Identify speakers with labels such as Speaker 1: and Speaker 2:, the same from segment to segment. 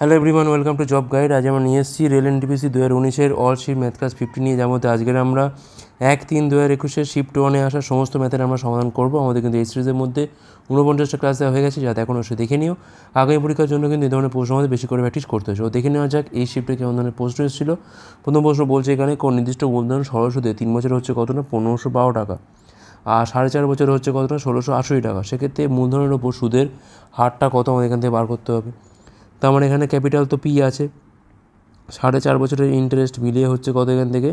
Speaker 1: Hello everyone, welcome to job guide. আজ আমরা নিয়ে এসেছি রেল এনটিপিসি 2019-এর অল শিফট ম্যাথ ক্লাস 50 নিয়ে, যার মধ্যে আজকের আমরা 1-3-2021 শিফট 1-এ আসা সমস্ত ম্যাথের আমরা সমাধান করবো। আমাদের কিন্তু এই সিরিজের মধ্যে 49টা ক্লাস দেওয়া হয়ে গেছে, যাতে এখন অবশ্যই দেখে নিও। আগামী পরীক্ষার জন্য কিন্তু এই ধরনের প্রশ্ন আমাদের বেশি করে প্র্যাকটিস করতে হচ্ছে। দেখে নেওয়া যাক এই শিফটে কেমন ধরনের প্রশ্ন এসেছিল। প্রথম প্রশ্ন বলছে এখানে কোন নির্দিষ্ট মূলধন সরল সুদে 3 বছর হচ্ছে কত না 1512 টাকা, আর 4.5 বছর হচ্ছে কত না 1680 টাকা। সেক্ষেত্রে মূলধনের ওপর সুদের হারটা কত আমাদের এখান থেকে বার করতে হবে। তো আমার এখানে ক্যাপিটাল তো পি আছে, 4.5 বছরের ইন্টারেস্ট মিলিয়ে হচ্ছে কত এখান থেকে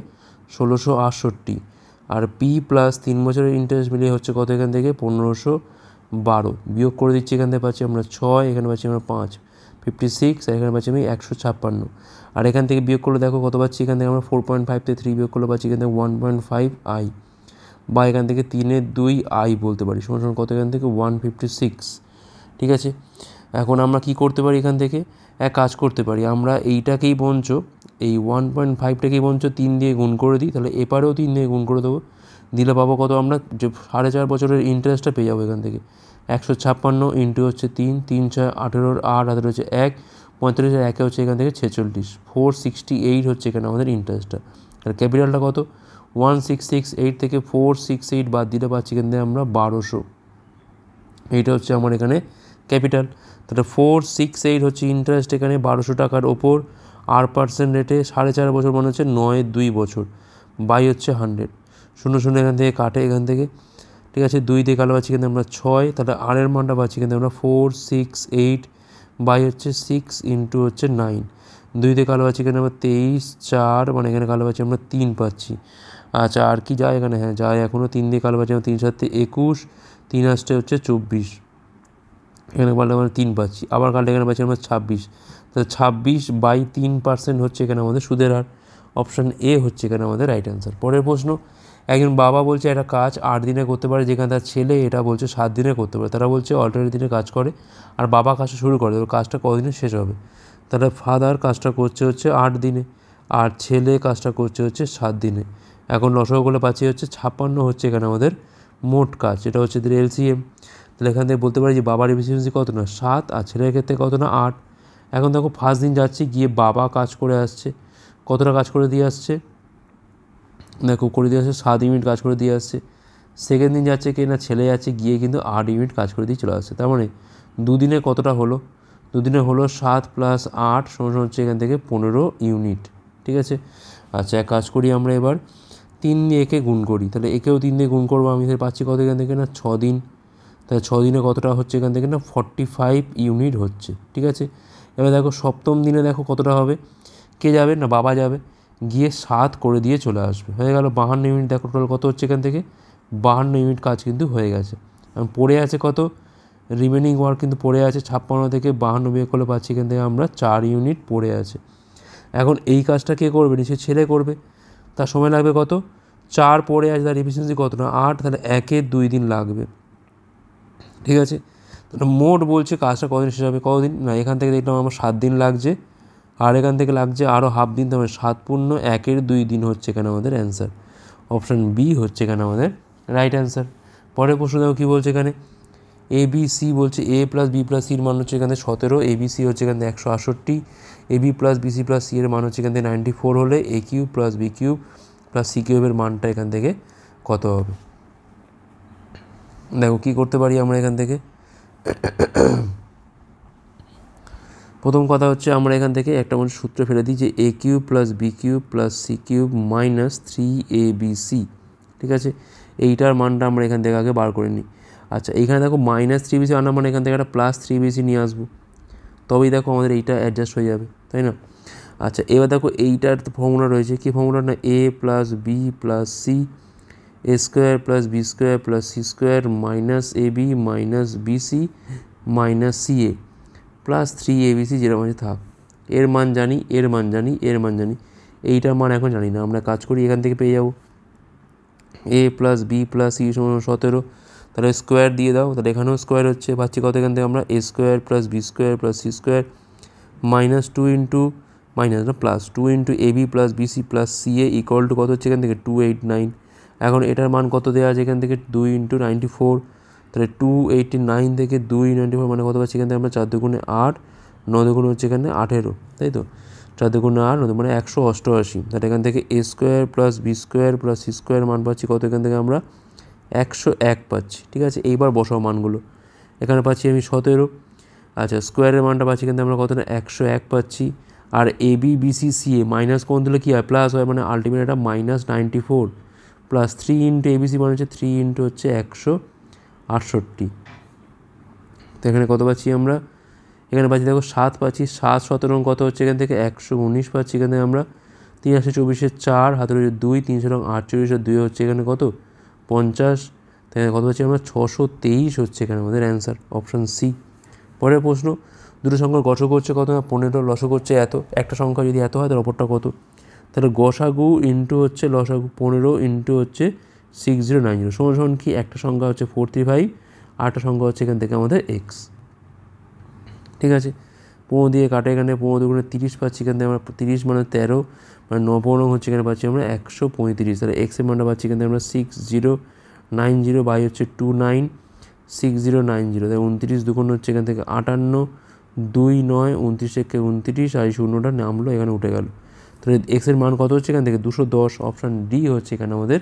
Speaker 1: 1668, আর পি প্লাস 3 বছরের ইন্টারেস্ট মিলিয়ে হচ্ছে কত এখান থেকে 1512। বিয়োগ করে দিচ্ছি, এখান থেকে পাচ্ছি আমরা 6, এখানে পাচ্ছি আমরা 5, 56, আর এখানে পাচ্ছি আমি 156। আর এখান থেকে বিয়োগ করলে দেখো কত পাচ্ছি, এখান থেকে আমরা 4.5 থেকে 3 বিয়োগ করলে পাচ্ছি এখান থেকে 1.5 আই, বা এখান থেকে 3/2 আই বলতে পারি, সমান কত এখান থেকে 156। ঠিক আছে, এখন আমরা কি করতে পারি, এখান থেকে এক কাজ করতে পারি, আমরা এইটাকেই বঞ্চ এই 1.5টাকেই বঞ্চ 3 দিয়ে গুণ করে দিই, তাহলে এপারেও 3 দিয়ে গুণ করে দেবো, দিলে পাবো কত আমরা যে 4.5 বছরের ইন্টারেস্টটা পেয়ে যাবো এখান থেকে 156 ইন্টু হচ্ছে 3, 3 6 18, 8 হাতের হচ্ছে 1, 35 আর 1 হচ্ছে এখান থেকে 46, 468 হচ্ছে এখানে আমাদের ইন্টারেস্টটা। আর ক্যাপিটালটা কত 1668 থেকে 468 বাদ দিলে পাচ্ছি এখান থেকে আমরা 1200। এইটা হচ্ছে আমার এখানে ক্যাপিটাল। তাহলে 468 হচ্ছে ইন্টারেস্ট এখানে 1200 টাকার ওপর, আর পার্সেন্ট রেটে 4.5 বছর মানে হচ্ছে 9-2 বছর, বাই হচ্ছে 100, 0 এখান থেকে কাটে এখান থেকে। ঠিক আছে, 2 দিয়ে কালো পাচ্ছি কিন্তু আমরা 6, তাহলে আর এর মানটা পাচ্ছি কিন্তু আমরা 468 বাই হচ্ছে 6 ইন্টু হচ্ছে 9, 2 দিয়ে কালো পাচ্ছি কিন্তু আমরা 23, 4 মানে এখানে কালো পাচ্ছি আমরা 3 পাচ্ছি। আচ্ছা, আর কি যায় এখানে, হ্যাঁ যায় এখনও 3 দিয়ে কালো পাচ্ছি আমরা 3 7 21, 3 আসতে হচ্ছে 24, এখানে কালটা আমরা 3 পাচ্ছি, আবার কালটা এখানে পাচ্ছি আমরা 26, তাহলে 26/3% হচ্ছে এখানে আমাদের সুদের হার। অপশান এ হচ্ছে এখানে আমাদের রাইট অ্যান্সার। পরের প্রশ্ন, একজন বাবা বলছে একটা কাজ 8 দিনে করতে পারে, যেখানে তার ছেলে এটা বলছে 7 দিনে করতে পারে। তারা বলছে অল্টারনেট দিনে কাজ করে, আর বাবা কাজটা শুরু করে, তো কাজটা কতদিনে শেষ হবে। তাহলে ফাদার কাজটা করছে হচ্ছে 8 দিনে, আর ছেলে কাজটা করছে হচ্ছে 7 দিনে। এখন লসাগু করলে পাচ্ছি হচ্ছে 56 হচ্ছে এখানে আমাদের মোট কাজ, এটা হচ্ছে এলসিএম। তাহলে এখান থেকে বলতে পারি যে বাবার এফিসিয়েন্সি কত না 7, আর ছেলের ক্ষেত্রে কত না 8। এখন দেখো ফার্স্ট দিন যাচ্ছি, গিয়ে বাবা কাজ করে আসছে, কতটা কাজ করে দিয়ে আসছে, দেখো করে দিয়ে আসছে 7 ইউনিট কাজ করে দিয়ে আসছে। সেকেন্ড দিন যাচ্ছে কি না ছেলে যাচ্ছে, গিয়ে কিন্তু 8 ইউনিট কাজ করে দিয়ে চলে আসছে। তার মানে দুদিনে কতটা হলো, দুদিনে হলো 7 + 8 সমান হচ্ছে এখান থেকে 15 ইউনিট। ঠিক আছে, আচ্ছা এক কাজ করি আমরা এবার 3 দিয়ে একে গুণ করি, তাহলে একেও 3 দিয়ে গুণ করবো, আমি পাচ্ছি কত এখান থেকে না 6 দিন। তাহলে 6 দিনে কতটা হচ্ছে এখান থেকে না 45 ইউনিট হচ্ছে। ঠিক আছে, এবার দেখো সপ্তম দিনে দেখো কতটা হবে, কে যাবে না বাবা যাবে, গিয়ে 7 করে দিয়ে চলে আসবে, হয়ে গেল 52 ইউনিট। দেখো টোটাল কত হচ্ছে এখান থেকে 52 ইউনিট কাজ কিন্তু হয়ে গেছে। পড়ে আছে কত রিমেনিং ওয়ার্ক কিন্তু পড়ে আছে 56 থেকে 52 বিয়োগ করলে পাচ্ছি এখান থেকে আমরা 4 ইউনিট পড়ে আছে। এখন এই কাজটা কে করবে, নিশ্চয়ই ছেলে করবে, তার সময় লাগবে কত 4 পড়ে আছে, তার এফিসিয়েন্সি কত না 8, তাহলে 1-2 দিন লাগবে। ঠিক আছে, তাহলে মোট বলছে কাজটা কতদিন শেষ হবে, কতদিন না এখান থেকে দেখলাম আমার 7 দিন লাগছে, আর এখান থেকে লাগছে আরও হাফ দিন, তাহলে 7 × 1-2 দিন হচ্ছে এখানে আমাদের অ্যান্সার। অপশান বি হচ্ছে এখানে আমাদের রাইট অ্যান্সার। পরের প্রশ্ন দেখো কী বলছে এখানে, এ বি সি বলছে এ প্লাস বি প্লাস সির মান হচ্ছে এখানে 17, এ বি সি হচ্ছে এখান থেকে 168, a b plus b c plus c এর মান হচ্ছে এখান থেকে 94 হলে a cube plus b cube plus c কিউবের মানটা এখান থেকে কত হবে। দেখো কী করতে পারি আমরা এখান থেকে, প্রথম কথা হচ্ছে আমরা এখান থেকে একটা মনে সূত্র ফেলে দিই যে a cube plus b cube plus c cube minus 3abc। ঠিক আছে, এইটার মানটা আমরা এখান থেকে আগে বার করে নিই। আচ্ছা, এইখানে দেখো -3bc আনার মানে এখান থেকে একটা +3bc নিয়ে আসবো, তবেই দেখো আমাদের এইটা অ্যাডজাস্ট হয়ে যাবে, তাই না। আচ্ছা, এবার দেখো এইটার তো ফর্মুলা রয়েছে, কী ফর্মুলা না a plus B plus C A square plus B square plus C square minus A B minus BC minus C A plus 3abc যেরকম আছে থাক। এর মান জানি, এর মান জানি, এর মান জানি, এইটার মান এখন জানি না, আমরা কাজ করি এখান থেকে পেয়ে যাবো a plus B plus C সমান 17, তাহলে স্কোয়ার দিয়ে দাও, তাহলে এখানেও স্কোয়ার হচ্ছে, পাচ্ছি কত এখান থেকে আমরা a square plus B square plus C square minus 2 into minus না plus 2 into a b plus bc plus C a equal to কত হচ্ছে এখান থেকে 289। এখন এটার মান কত দেওয়া আছে এখান থেকে 2 ইন্টু 94, তাহলে 289 থেকে 2 94 মানে কত পাচ্ছি এখান থেকে আমরা 4 × 8 9 দুগুণ হচ্ছে এখানে 18, তাই তো, 4 দুগুণ 8, 9 মানে 188। তাহলে এখান থেকে a square plus B square plus C square মান পাচ্ছি কত, এখান থেকে আমরা 101 পাচ্ছি। ঠিক আছে, এইবার বসাও মানগুলো। এখানে পাচ্ছি আমি 17, আচ্ছা স্কোয়ারের মানটা পাচ্ছি কিন্তু আমরা কত না 101 পাচ্ছি। আর A B B C C A minus কোন দিলে কী হয়, প্লাস হয়, মানে আলটিমেট এটা -94 প্লাস 3 ইন্টু এবিসি মানে হচ্ছে 3 ইন্টু হচ্ছে 168। তো এখানে কত পাচ্ছি আমরা, এখানে পাচ্ছি দেখো 7 পাচ্ছি, 7 17 কত হচ্ছে এখান থেকে 119 পাচ্ছি। এখানে আমরা 3 আসে 24 4 হাতের 2, 3 7 48 2 হচ্ছে এখানে কত 50। তাই কত পাচ্ছি আমরা 623 হচ্ছে এখানে আমাদের অ্যান্সার, অপশান সি। পরের প্রশ্ন, দুটো সংখ্যার গসক হচ্ছে কত না 15, লসক হচ্ছে এত। একটা সংখ্যা যদি এত হয় তাহলে অপরটা কত, তাহলে গসাগু ইন্টু হচ্ছে লসাগু 15 ইন্টু হচ্ছে 6090 সমান সমান কি, একটা সংখ্যা হচ্ছে 45 আর একটা সংখ্যা হচ্ছে এখান থেকে আমাদের এক্স। ঠিক আছে, 15 দিয়ে কাটে, এখানে 15 দুগুণে 30 পাচ্ছি, এখান থেকে আমরা 30 মানে 13 মানে 9 15 হচ্ছে এখানে পাচ্ছি আমরা 135। তাহলে এক্সের মানটা পাচ্ছি এখান থেকে আমরা 6090 বাই হচ্ছে 29 6090। তাই 29 দুগুণ হচ্ছে এখান থেকে 58, 2 9 29 থেকে 29 আর এই শূন্যটা নামলো, এখানে উঠে গেল। তাহলে এক্সের মান কত হচ্ছে এখান থেকে 210, অপশান ডি হচ্ছে এখানে আমাদের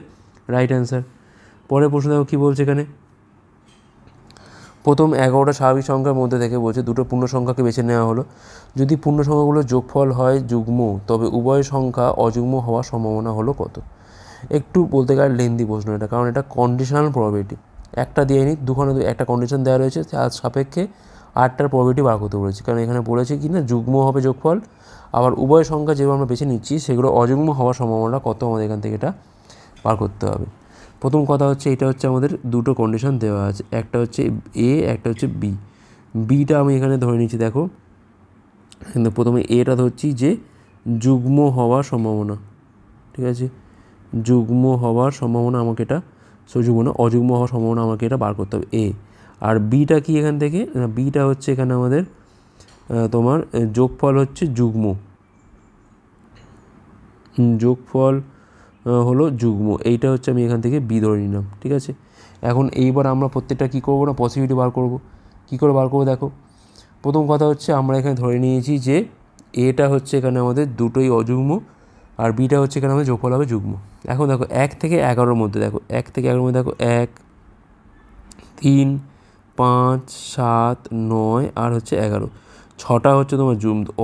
Speaker 1: রাইট অ্যান্সার। পরের প্রশ্ন দেখো কী বলছে এখানে, প্রথম 11টা স্বাভাবিক সংখ্যার মধ্যে থেকে বলছে দুটো পূর্ণ সংখ্যাকে বেছে নেওয়া হলো। যদি পূর্ণ সংখ্যাগুলোর যোগফল হয় যুগ্ম, তবে উভয় সংখ্যা অযুগ্ম হওয়ার সম্ভাবনা হলো কত। একটু বলতে গেলে লেন্দি প্রশ্ন এটা, কারণ এটা কন্ডিশনাল প্রবাবিলিটি। একটা দিয়ে নিই, দুখানে একটা কন্ডিশন দেওয়া রয়েছে, তার সাপেক্ষে আটটার প্রবাবিলিটি বার করতে বলেছি। কারণ এখানে বলেছে কি না যুগ্ম হবে যোগফল, আবার উভয় সংখ্যা যেগুলো আমরা বেছে নিচ্ছি সেগুলো অযুগ্ম হওয়ার সম্ভাবনা কত, আমাদের এখান থেকে এটা বার করতে হবে। প্রথম কথা হচ্ছে এটা হচ্ছে আমাদের দুটো কন্ডিশন দেওয়া আছে, একটা হচ্ছে এ, একটা হচ্ছে বি। বিটা আমি এখানে ধরে নিচ্ছি, দেখো কিন্তু প্রথমে এটা ধরছি যে যুগ্ম হওয়ার সম্ভাবনা। ঠিক আছে, যুগ্ম হওয়ার সম্ভাবনা আমাকে এটা, যুগ্ম না অযুগ্ম হওয়ার সম্ভাবনা আমাকে এটা বার করতে হবে এ। আর বিটা কি এখান থেকে, বিটা হচ্ছে এখানে আমাদের তোমার যোগফল হচ্ছে যুগ্ম, যোগফল হলো যুগ্ম, এইটা হচ্ছে আমি এখান থেকে বি ধরে নিলাম। ঠিক আছে, এখন এইবার আমরা প্রত্যেকটা কী করবো না পসিবিলিটি বার করব। কী করে বার করবো দেখো, প্রথম কথা হচ্ছে আমরা এখানে ধরে নিয়েছি যে এটা হচ্ছে এখানে আমাদের দুটোই অযুগ্ম আর বিটা হচ্ছে এখানে আমাদের যোগফল হবে যুগ্ম। এখন দেখো 1 থেকে 11-র মধ্যে দেখো, 1 থেকে 11-র মধ্যে দেখো 1 3 5 7 9 আর হচ্ছে 11, 6টা হচ্ছে তোমার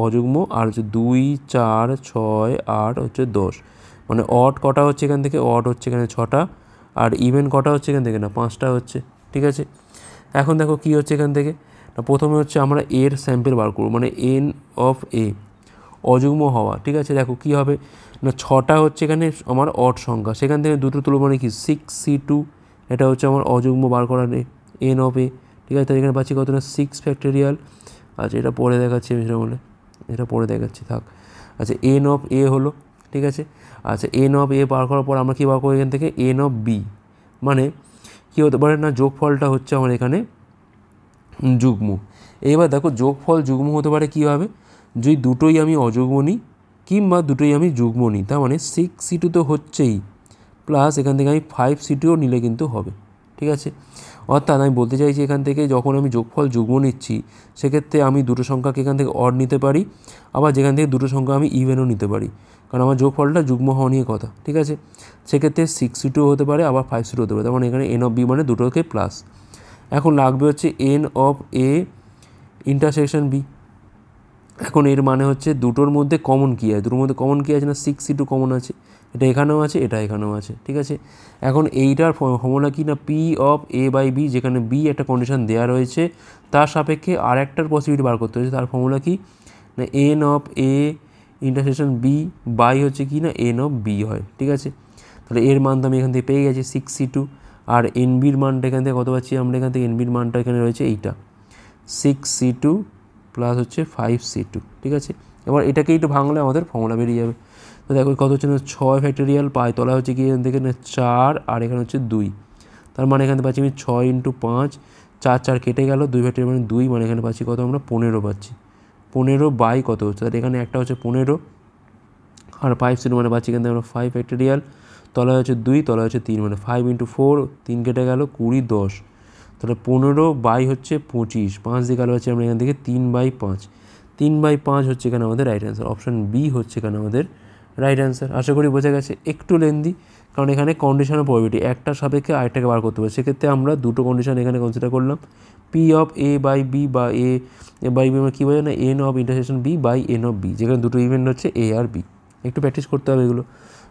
Speaker 1: অযুগ্ম আর হচ্ছে 2 4 6 8 হচ্ছে 10, মানে অড কটা হচ্ছে এখান থেকে, অড হচ্ছে এখানে 6টা আর ইভেন কটা হচ্ছে এখান থেকে না 5টা হচ্ছে। ঠিক আছে, এখন দেখো কী হচ্ছে এখান থেকে না, প্রথমে হচ্ছে আমরা এর স্যাম্পল বার করবো, মানে এন অফ এ অযুগ্ম হওয়া। ঠিক আছে, দেখো কী হবে না 6টা হচ্ছে এখানে আমার অড সংখ্যা, সেখান থেকে দুটো তুলো মানে কি 6C2, এটা হচ্ছে আমার অযুগ্ম বার করা নেই এন অফ এ। ঠিক আছে, তাহলে এখানে পাচ্ছি কত না 6 ফ্যাক্টোরিয়াল। আচ্ছা এটা পরে দেখাচ্ছি আমি, সেটা বলে এটা পরে দেখাচ্ছি থাক। আচ্ছা এন অফ এ হলো, ঠিক আছে। আচ্ছা এন অফ এ বার করার পর আমরা কী বার করবো এখান থেকে এন অফ বি, মানে কী হতে পারে না যোগফলটা হচ্ছে আমার এখানে যুগ্ম। এবার দেখো যোগফল যুগ্ম হতে পারে কীভাবে, যদি দুটোই আমি অযুগ্ম নিই কিংবা দুটোই আমি যুগ্ম নিই, তার মানে 6C2 তো হচ্ছেই, প্লাস এখান থেকে আমি 5C2ও নিলে কিন্তু হবে। ঠিক আছে, অর্থাৎ আমি বলতে চাইছি এখান থেকে যখন আমি যোগফল যুগ্ম নিচ্ছি সেক্ষেত্রে আমি দুটো সংখ্যাকে এখান থেকে অড নিতে পারি, আবার যেখান থেকে দুটো সংখ্যা আমি ইভেনও নিতে পারি, কারণ আমার যোগফলটা যুগ্ম হওয়া নিয়ে কথা। ঠিক আছে, সেক্ষেত্রে 6C2 হতে পারে আবার 5C2 হতে পারে, তার মানে এখানে এন অফ বি মানে দুটোকে প্লাস। এখন লাগবে হচ্ছে N of A intersection B. এখন এর মানে হচ্ছে দুটোর মধ্যে কমন কী আছে, দুটোর মধ্যে কমন কী আছে না 6C2 কমন আছে, এটা এখানেও আছে এটা এখানেও আছে। ঠিক আছে, এখন এইটার ফর্মুলা কি না P of A by B, যেখানে বি একটা কন্ডিশন দেওয়া রয়েছে তার সাপেক্ষে আর একটার পসিবিলিটি বার করতে হয়েছে, তার ফর্মুলা কি না N of A intersection B by হচ্ছে কি না এন অফ বি হয়। ঠিক আছে, তাহলে এর মান তো আমি এখান থেকে পেয়ে গেছি 6C2, আর এনবির মানটা এখান থেকে কত পাচ্ছি আমরা, এখান থেকে এনবির মানটা এখানে রয়েছে এইটা 6C2 প্লাস হচ্ছে 5C2। ঠিক আছে, এবার এটাকে একটু ভাঙলে আমাদের ফর্মুলা বেরিয়ে যাবে। তো দেখো কত হচ্ছে না 6 ফ্যাক্টোরিয়াল পাই, তলা হচ্ছে কি এখান থেকে না 4 আর এখানে হচ্ছে 2, তার মানে এখানে পাচ্ছি আমি 6 × 5, 4 4 কেটে গেল, 2 ফ্যাক্টোরিয়াল মানে 2, মানে এখানে পাচ্ছি কত আমরা 15 পাচ্ছি, 15 বাই কত হচ্ছে, তাহলে এখানে একটা হচ্ছে 15 আর 5C2 মানে পাচ্ছি এখান থেকে আমরা 5 ফ্যাক্টোরিয়াল, তলা হচ্ছে 2 তলা হচ্ছে 3, মানে 5 × 4 3 কেটে গেল 20 10, তাহলে 15 বাই হচ্ছে 25, 5 দিয়ে গেল হচ্ছে আমরা এখান থেকে 3/5, 3/5 হচ্ছে এখানে আমাদের রাইট অ্যান্সার। অপশান বি হচ্ছে এখানে আমাদের রাইট অ্যান্সার। আশা করি বোঝা গেছে। একটু লেন্দি, কারণ এখানে কন্ডিশন অফ প্রবাবিলিটি একটা সাপেক্ষে আরেকটাকে বার করতে হবে। সেক্ষেত্রে আমরা দুটো কন্ডিশন এখানে কনসিডার করলাম, P of A by B বা এ বাই বি আমরা কী বোঝায় না, N of intersection B by N of B, যেখানে দুটো ইভেন্ট হচ্ছে এ আর বি। একটু প্র্যাকটিস করতে হবে এগুলো।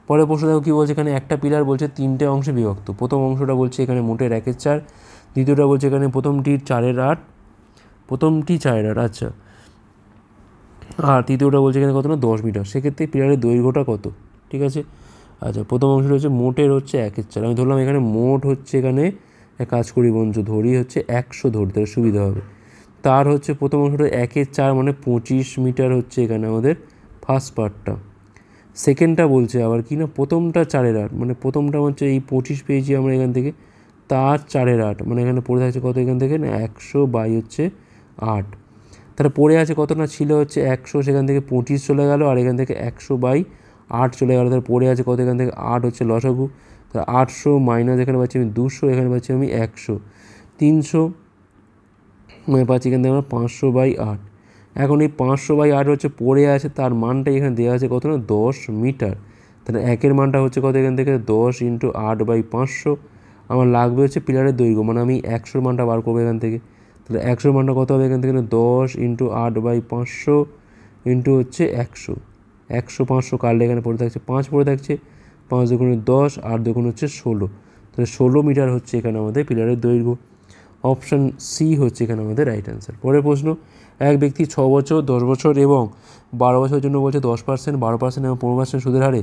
Speaker 1: পরে প্রশ্ন দেখো কী বলছে, এখানে একটা পিলার বলছে 3টে অংশে বিভক্ত। প্রথম অংশটা বলছে এখানে মোটের 1/4, দ্বিতীয়টা বলছে এখানে প্রথমটির 4/8, প্রথমটি 4/8, আচ্ছা, আর তৃতীয়টা বলছে এখানে কত না 10 মিটার। সেক্ষেত্রে পিলারের দৈর্ঘ্যটা কত? ঠিক আছে, আচ্ছা, প্রথম অংশটা হচ্ছে মোটের হচ্ছে 1/4, আমি ধরলাম এখানে মোট হচ্ছে এখানে এক কাজ করি বঞ্চ ধরি হচ্ছে 100 ধরি, তাহলে সুবিধা হবে। তার হচ্ছে প্রথম অংশটা 1/4 মানে 25 মিটার হচ্ছে এখানে আমাদের ফার্স্ট পার্টটা। সেকেন্ডটা বলছে আবার কি না, প্রথমটা 4/8 মানে প্রথমটা হচ্ছে এই 25 পেয়েছি আমরা এখান থেকে, তার 4/8 মানে এখানে পড়ে থাকছে কত এখান থেকে না 100 বাই হচ্ছে 8। তাহলে পড়ে আছে কত না, ছিল হচ্ছে 100, সেখান থেকে 25 চলে গেল, আর এখান থেকে 100 বাই 8 চলে গেল। তাহলে পড়ে আছে কত এখান থেকে 8 হচ্ছে লসাগু। তাহলে 800 মাইনাস এখানে পাচ্ছি আমি 200, এখানে পাচ্ছি আমি 100, 300 মানে পাচ্ছি এখান থেকে আমরা 500 বাই 8। এখন এই 500 বাই 8 হচ্ছে পড়ে আছে, তার মানটা এখানে দেওয়া আছে কত না 10 মিটার। তাহলে একের মানটা হচ্ছে কত এখান থেকে 10 × 8/500। আমার লাগবে হচ্ছে পিলারের দৈর্ঘ্য, মানে আমি 100 মানটা বার করবো এখান থেকে। তাহলে 100 মানটা কত হবে এখান থেকে, 10 × 8/500 ইন্টু হচ্ছে 100, 100 500 কাটলে এখানে পড়ে থাকছে 5 পড়ে থাকছে, 5 দুগুণে 10, 8 দুগুণে হচ্ছে 16। তাহলে 16 মিটার হচ্ছে এখানে আমাদের পিলারের দৈর্ঘ্য। অপশান সি হচ্ছে এখানে আমাদের রাইট অ্যান্সার। পরের প্রশ্ন, এক ব্যক্তি 6 বছর, 10 বছর এবং 12 বছরের জন্য বলছে 10%, 12% এবং 15% সুদের হারে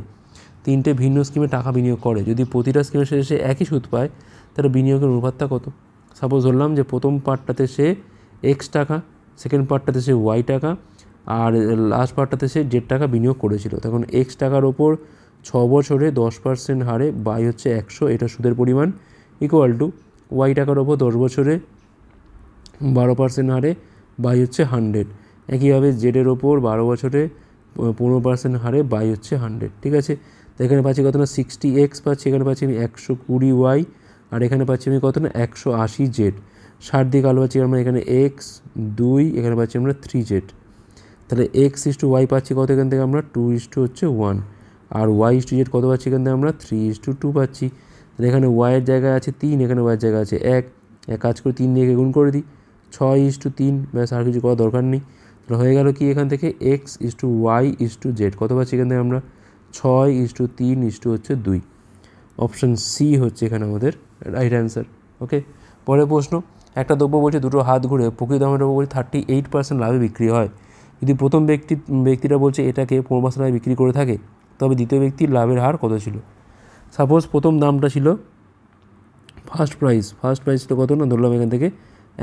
Speaker 1: 3টে ভিন্ন স্কিমে টাকা বিনিয়োগ করে। যদি প্রতিটা স্কিমের শেষে একই সুদ পায়, তাহলে বিনিয়োগের অনুপাতটা কত? সাপোজ ধরলাম যে প্রথম পার্টটাতে সে এক্স টাকা, সেকেন্ড পার্টটাতে সে ওয়াই টাকা, আর লাস্ট পার্টটাতে সে জেড টাকা বিনিয়োগ করেছিল। তখন এক্স টাকার ওপর 6 বছরে 10% হারে বাই হচ্ছে 100, এটা সুদের পরিমাণ, ইকুয়াল টু ওয়াই টাকার ওপর 10 বছরে 12% হারে বাই হচ্ছে 100। একইভাবে জেডের ওপর 12 বছরে 15% হারে বাই হচ্ছে 100। ঠিক আছে, তো এখানে পাচ্ছি কত না 60x পাচ্ছি, এখানে পাচ্ছি আমি 120y, আর এখানে পাচ্ছি আমি কত না 180z। 60 দিয়ে কালো পাচ্ছি আমরা এখানে x 2, এখানে পাচ্ছি আমরা 3z। তাহলে x/y পাচ্ছি কত এখান থেকে আমরা 2:1, আর y/z কত পাচ্ছি এখান থেকে আমরা 3:2 পাচ্ছি। তাহলে এখানে y এর জায়গায় আছে 3, এখানে y এর জায়গায় আছে 1, এক কাজ করে 3 দিয়ে গুণ করে দিই, 6:3, ব্যাস, আর কিছু করার দরকার নেই। তাহলে হয়ে গেল কি এখান থেকে x/y/z কত পাচ্ছি এখান থেকে আমরা 6:3:2। অপশান সি হচ্ছে এখানে আমাদের রাইট অ্যান্সার। ওকে, পরের প্রশ্ন, একটা দ্রব্য বলছে দুটো হাত ঘুরে প্রকৃত দামের ওপর 38% লাভে বিক্রি হয়। যদি প্রথম ব্যক্তিটা বলছে এটাকে 15% লাভে বিক্রি করে থাকে, তবে দ্বিতীয় ব্যক্তির লাভের হার কত ছিল? সাপোজ প্রথম দামটা ছিল ফার্স্ট প্রাইস তো কত না, ধরলাম এখান থেকে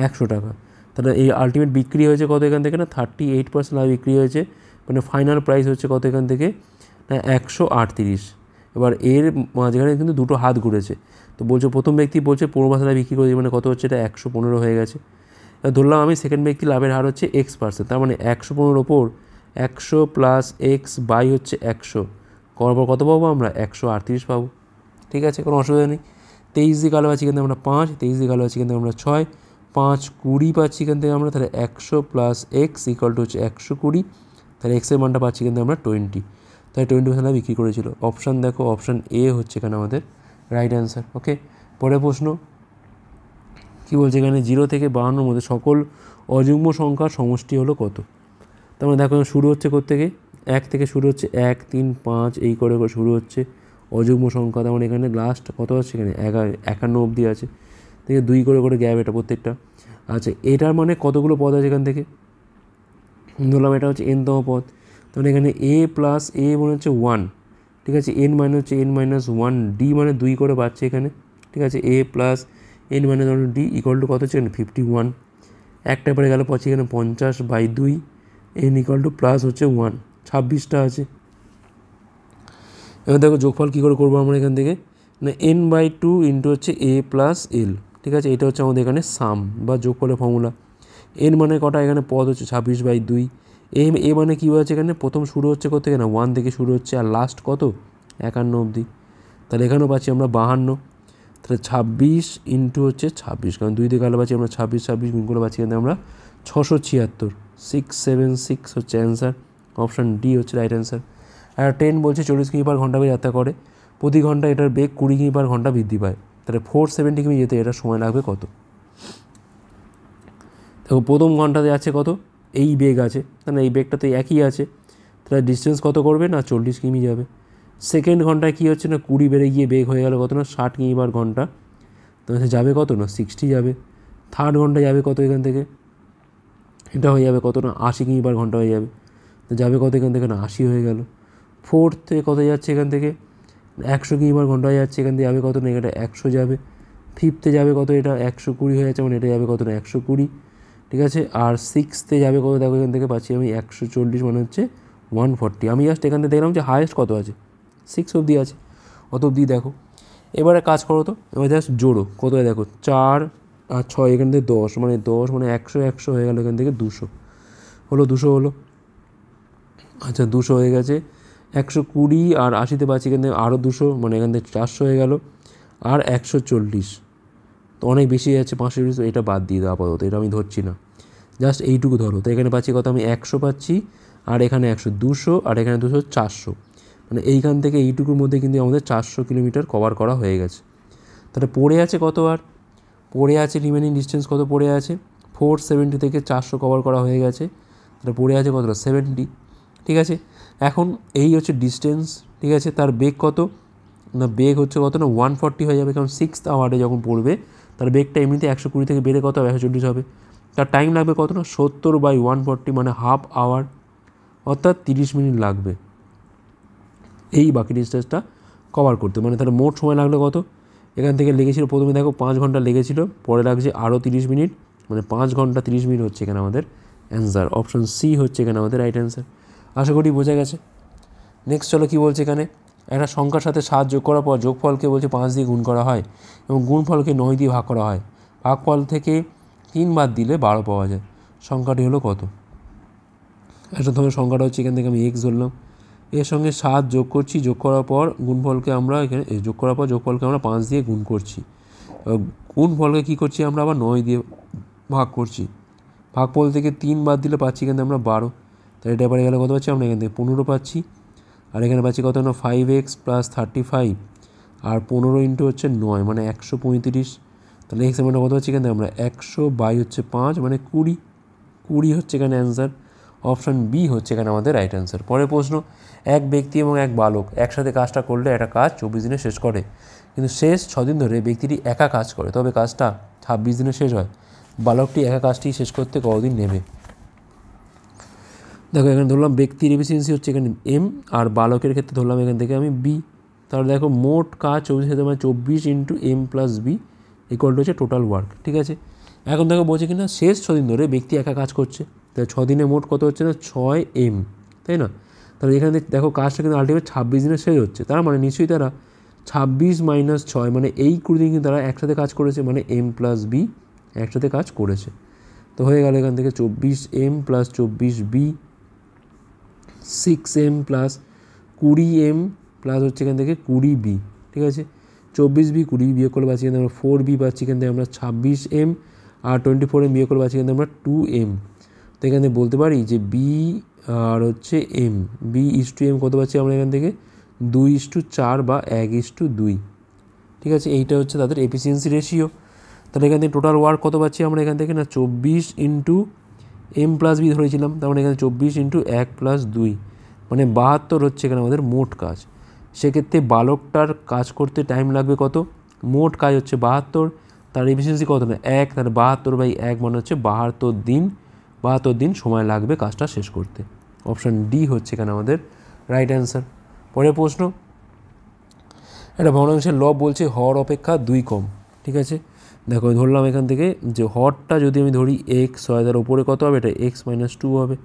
Speaker 1: 100 টাকা। তাহলে এই আলটিমেট বিক্রি হয়েছে কত এখান থেকে না 38% লাভে বিক্রি হয়েছে, মানে ফাইনাল প্রাইস হচ্ছে কত এখান থেকে না 138। এবার এর মাঝখানে কিন্তু দুটো হাত ঘুরেছে, তো বলছে প্রথম ব্যক্তি বলছে 15% লাভে বিক্রি করে, মানে কত হচ্ছে এটা 115 হয়ে গেছে। এবার ধরলাম আমি সেকেন্ড ব্যক্তি লাভের হার হচ্ছে x%, তার মানে 115 ওপর 100 প্লাস এক্স বাই হচ্ছে 100 করার পর কত পাবো আমরা 138 পাবো। ঠিক আছে, কোনো অসুবিধা নেই। 23 দিয়ে কালো পাচ্ছি কিন্তু আমরা 5, 23 দিয়ে কালো পাচ্ছি কিন্তু আমরা 6, 5 20 পাচ্ছি এখান থেকে আমরা। তাহলে 100 প্লাস এক্স ইকুয়াল টু হচ্ছে 120, তাহলে এক্সের মানটা পাচ্ছি কিন্তু আমরা 20, তাহলে 20% বিক্রি করেছিল। অপশান দেখো, অপশান এ হচ্ছে এখানে আমাদের রাইট অ্যান্সার। ওকে, পরের প্রশ্ন কী বলছে, এখানে 0 থেকে 52 মধ্যে সকল অযুগ্ম সংখ্যার সমষ্টি হলো কত? তার মানে দেখো শুরু হচ্ছে থেকে 1 থেকে শুরু হচ্ছে 1 3 5 এই করে শুরু হচ্ছে অযুগ্ম সংখ্যা। তার মানে এখানে লাস্ট কত আছে, এখানে 51 অবধি আছে, থেকে 2 করে গ্যাপ এটা প্রত্যেকটা। আচ্ছা, এটার মানে কতগুলো পদ আছে এখান থেকে, ধরলাম এটা হচ্ছে n তম পদ, তাহলে এখানে a প্লাস a মানে হচ্ছে 1, ঠিক আছে, n মানে হচ্ছে n-1, d মানে 2 করে পাচ্ছে এখানে, ঠিক আছে, a plus n-1d equal to কত হচ্ছে এখানে 51। একটা পরে গেল পাচ্ছি এখানে 50/2, n ইকুয়াল টু প্লাস হচ্ছে 1, 26টা আছে। এবার দেখো যোগফল কী করে করবো আমরা এখান থেকে না n/2 ইন্টু হচ্ছে a প্লাস l, ঠিক আছে, এটা হচ্ছে আমাদের এখানে সাম বা যোগফলের ফর্মুলা। n মানে কটা, এখানে পদ হচ্ছে 26/2, এ মানে কী হচ্ছে এখানে প্রথম শুরু হচ্ছে কত থেকে না 1 থেকে শুরু হচ্ছে, আর লাস্ট কত 51 অবধি। তাহলে এখানেও পাচ্ছি আমরা 52, তাহলে 26 ইন্টু হচ্ছে 26, কারণ 2 দিয়ে গেলে পাচ্ছি আমরা 26 গুণ করে পাচ্ছি এখানে আমরা 676। 676 হচ্ছে অ্যান্সার, অপশান ডি হচ্ছে রাইট অ্যান্সার। আর ট্রেন বলছে 40 কিমি পার ঘন্টা বেগে যাত্রা করে, প্রতি ঘন্টা এটার বেগ 20 কিমি পার ঘন্টা বৃদ্ধি পায়, তাহলে 470 কিমি যেতে এটা সময় লাগবে কত? দেখো প্রথম ঘন্টাতে আছে কত, এই বেগ আছে, তাহলে এই বেগটা তো একই আছে, তাহলে ডিস্টেন্স কত করবে না 40 কিমি যাবে। সেকেন্ড ঘন্টায় কী হচ্ছে না 20 বেড়ে গিয়ে বেগ হয়ে গেল কত না 60 কিমি পার ঘন্টা, তাহলে যাবে কত না 60 যাবে। থার্ড ঘন্টা যাবে কত এখান থেকে, এটা হয়ে যাবে কত না 80 কিমি পার ঘন্টা হয়ে যাবে, তো যাবে কত এখান থেকে না 80 হয়ে গেল। ফোর্থে কত যাচ্ছে এখান থেকে 100 কিমি পার ঘন্টা হয়ে যাচ্ছে, এখান থেকে যাবে কত না এটা 100 যাবে। ফিফথে যাবে কত এটা 120 হয়ে যাচ্ছে, মানে এটা যাবে কত না 120, ঠিক আছে। আর সিক্সথে যাবে কত দেখো এখান থেকে পাচ্ছি আমি 140, মানে হচ্ছে 140। আমি জাস্ট এখান থেকে দেখলাম যে হায়েস্ট কত আছে, 6 অবধি আছে, অত অবধি দেখো। এবারে কাজ করো তো, এবার জাস্ট জোড়ো কত দেখো 4 আর 6, এখান থেকে 10, মানে 10 মানে 100 হয়ে গেল, এখান থেকে 200 হলো, 200 হলো। আচ্ছা 200 হয়ে গেছে, 120 আর 80তে পাচ্ছি এখান থেকে আরও 200, মানে এখান থেকে 400 হয়ে গেল, আর 140, তো অনেক বেশি যাচ্ছে 520, এটা বাদ দিয়ে দাও আপাতত, এটা আমি ধরছি না, জাস্ট এইটুকু ধরো। তো এখানে পাচ্ছি কত আমি 100 পাচ্ছি, আর এখানে 100, 200, আর এখানে 200, 400, মানে এইখান থেকে এইটুকুর মধ্যে কিন্তু আমাদের 400 কিলোমিটার কভার করা হয়ে গেছে। তাহলে পড়ে আছে কত, আর পড়ে আছে রিমেনিং ডিস্টেন্স কত পড়ে আছে, 470 থেকে 400 কভার করা হয়ে গেছে, তাহলে পড়ে আছে কতটা 70, ঠিক আছে। এখন এই হচ্ছে ডিস্টেন্স, ঠিক আছে, তার বেগ কত না, বেগ হচ্ছে কত না 140 হয়ে যাবে, কারণ 6th আওয়ারে যখন পড়বে তার বেগটা এমনিতে 120 থেকে বেড়ে কত হবে 140 হবে, তার টাইম লাগবে কত না 70/140, মানে হাফ আওয়ার, অর্থাৎ 30 মিনিট লাগবে এই বাকি ডিস্টেন্সটা কভার করতে। মানে তাহলে মোট সময় লাগলো কত, এখান থেকে লেগেছিল প্রথমে দেখো 5 ঘন্টা লেগেছিল, পরে লাগছে আরও 30 মিনিট, মানে 5 ঘন্টা 30 মিনিট হচ্ছে এখানে আমাদের অ্যান্সার, অপশন সি হচ্ছে এখানে আমাদের রাইট অ্যান্সার। আশা করি বোঝা গেছে। নেক্সট চলো কী বলছে এখানে, একটা সংখ্যার সাথে 7 যোগ করার পর যোগফলকে বলছে 5 দিয়ে গুণ করা হয় এবং গুণফলকে 9 দিয়ে ভাগ করা হয়, ভাগফল থেকে 3 বাদ দিলে 12 পাওয়া যায়, সংখ্যাটি হলো কত? একটা ধরনের সংখ্যাটা হচ্ছে এখান থেকে আমি এক্স ধরলাম, এর সঙ্গে 7 যোগ করছি, যোগ করার পর গুণফলকে আমরা এখানে যোগ করার পর যোগফলকে আমরা 5 দিয়ে গুণ করছি, গুণফলকে কী করছি আমরা আবার 9 দিয়ে ভাগ করছি, ভাগফল থেকে 3 বাদ দিলে পাচ্ছি এখানে আমরা 12, তাহলে এটা এবারে গেলে কত পাচ্ছি আমরা এখান থেকে 15 পাচ্ছি, আর এখানে পাচ্ছি কত না 5x + 35, আর 15 ইন্টু হচ্ছে 9, মানে 135, তাহলে এক্স এর কত হচ্ছে এখানে আমরা 100 হচ্ছে 5, মানে 20 হচ্ছে এখানে অ্যান্সার, অপশান বি হচ্ছে এখানে আমাদের রাইট অ্যান্সার। পরের প্রশ্ন, এক ব্যক্তি এবং এক বালক একসাথে কাজটা করলে একটা কাজ 24 দিনে শেষ করে, কিন্তু শেষ 6 দিন ধরে ব্যক্তিটি একা কাজ করে, তবে কাজটা 26 দিনে শেষ হয়, বালকটি একা কাজটি শেষ করতে কতদিন নেবে? দেখো এখানে ধরলাম ব্যক্তির এফিসিয়েন্সি হচ্ছে এখানে এম, আর বালকের ক্ষেত্রে ধরলাম এখান থেকে আমি বি, তাহলে দেখো মোট কাজ 24 মানে 24 into M plus B equal to হচ্ছে টোটাল ওয়ার্ক, ঠিক আছে। এখন দেখো বলছে কিনা শেষ 6 দিন ধরে ব্যক্তি একা কাজ করছে, তাই 6 দিনে মোট কত হচ্ছে না 6m, তাই না? তাহলে এখানে দেখো কাজটা কিন্তু আলটিমেট 26 দিনে শেষ হচ্ছে, তার মানে নিশ্চয়ই তারা 26 - 6, মানে এই 20 দিন কিন্তু তারা একসাথে কাজ করেছে, মানে এম প্লাস বি একসাথে কাজ করেছে, তো হয়ে গেল এখান থেকে 24m plus 24b, 6m plus 20m plus হচ্ছে এখান থেকে 20b, ঠিক আছে। 24b 20b বিয়োগ করলে পাচ্ছি কিন্তু আমরা 4b পাচ্ছি, এখান থেকে আমরা 26m, আর 24m বিয়োগ করলে পাচ্ছি কিন্তু আমরা 2m, তো এখান থেকে বলতে পারি যে বি আর হচ্ছে এম, b/m কত পাচ্ছি আমরা এখান থেকে 2:4 বা 1:2, ঠিক আছে। এইটা হচ্ছে তাদের এফিসিয়েন্সি রেশিও। তাহলে এখান থেকে টোটাল ওয়ার্ক কত পাচ্ছি আমরা এখান থেকে না 24 ইন্টু এম প্লাস বি ধরেছিলাম, তার মানে এখানে 24 ইন্টু 1 প্লাস 2, মানে 72 হচ্ছে এখানে আমাদের মোট কাজ। সেক্ষেত্রে বালকটার কাজ করতে টাইম লাগবে কত, মোট কাজ হচ্ছে 72, তার এফিসিয়েন্সি কত না 1, তাহলে 72/1 মানে হচ্ছে 72 দিন সময় লাগবে কাজটা শেষ করতে, অপশান ডি হচ্ছে এখানে আমাদের রাইট অ্যান্সার। পরের প্রশ্ন, একটা ভগ্নাংশের লব বলছে হর অপেক্ষা 2 কম, ঠিক আছে। দেখো ধরলাম এখান থেকে যে হরটা যদি আমি ধরি এক্স হয়, তার ওপরে কত হবে, এটা x - 2 হবে,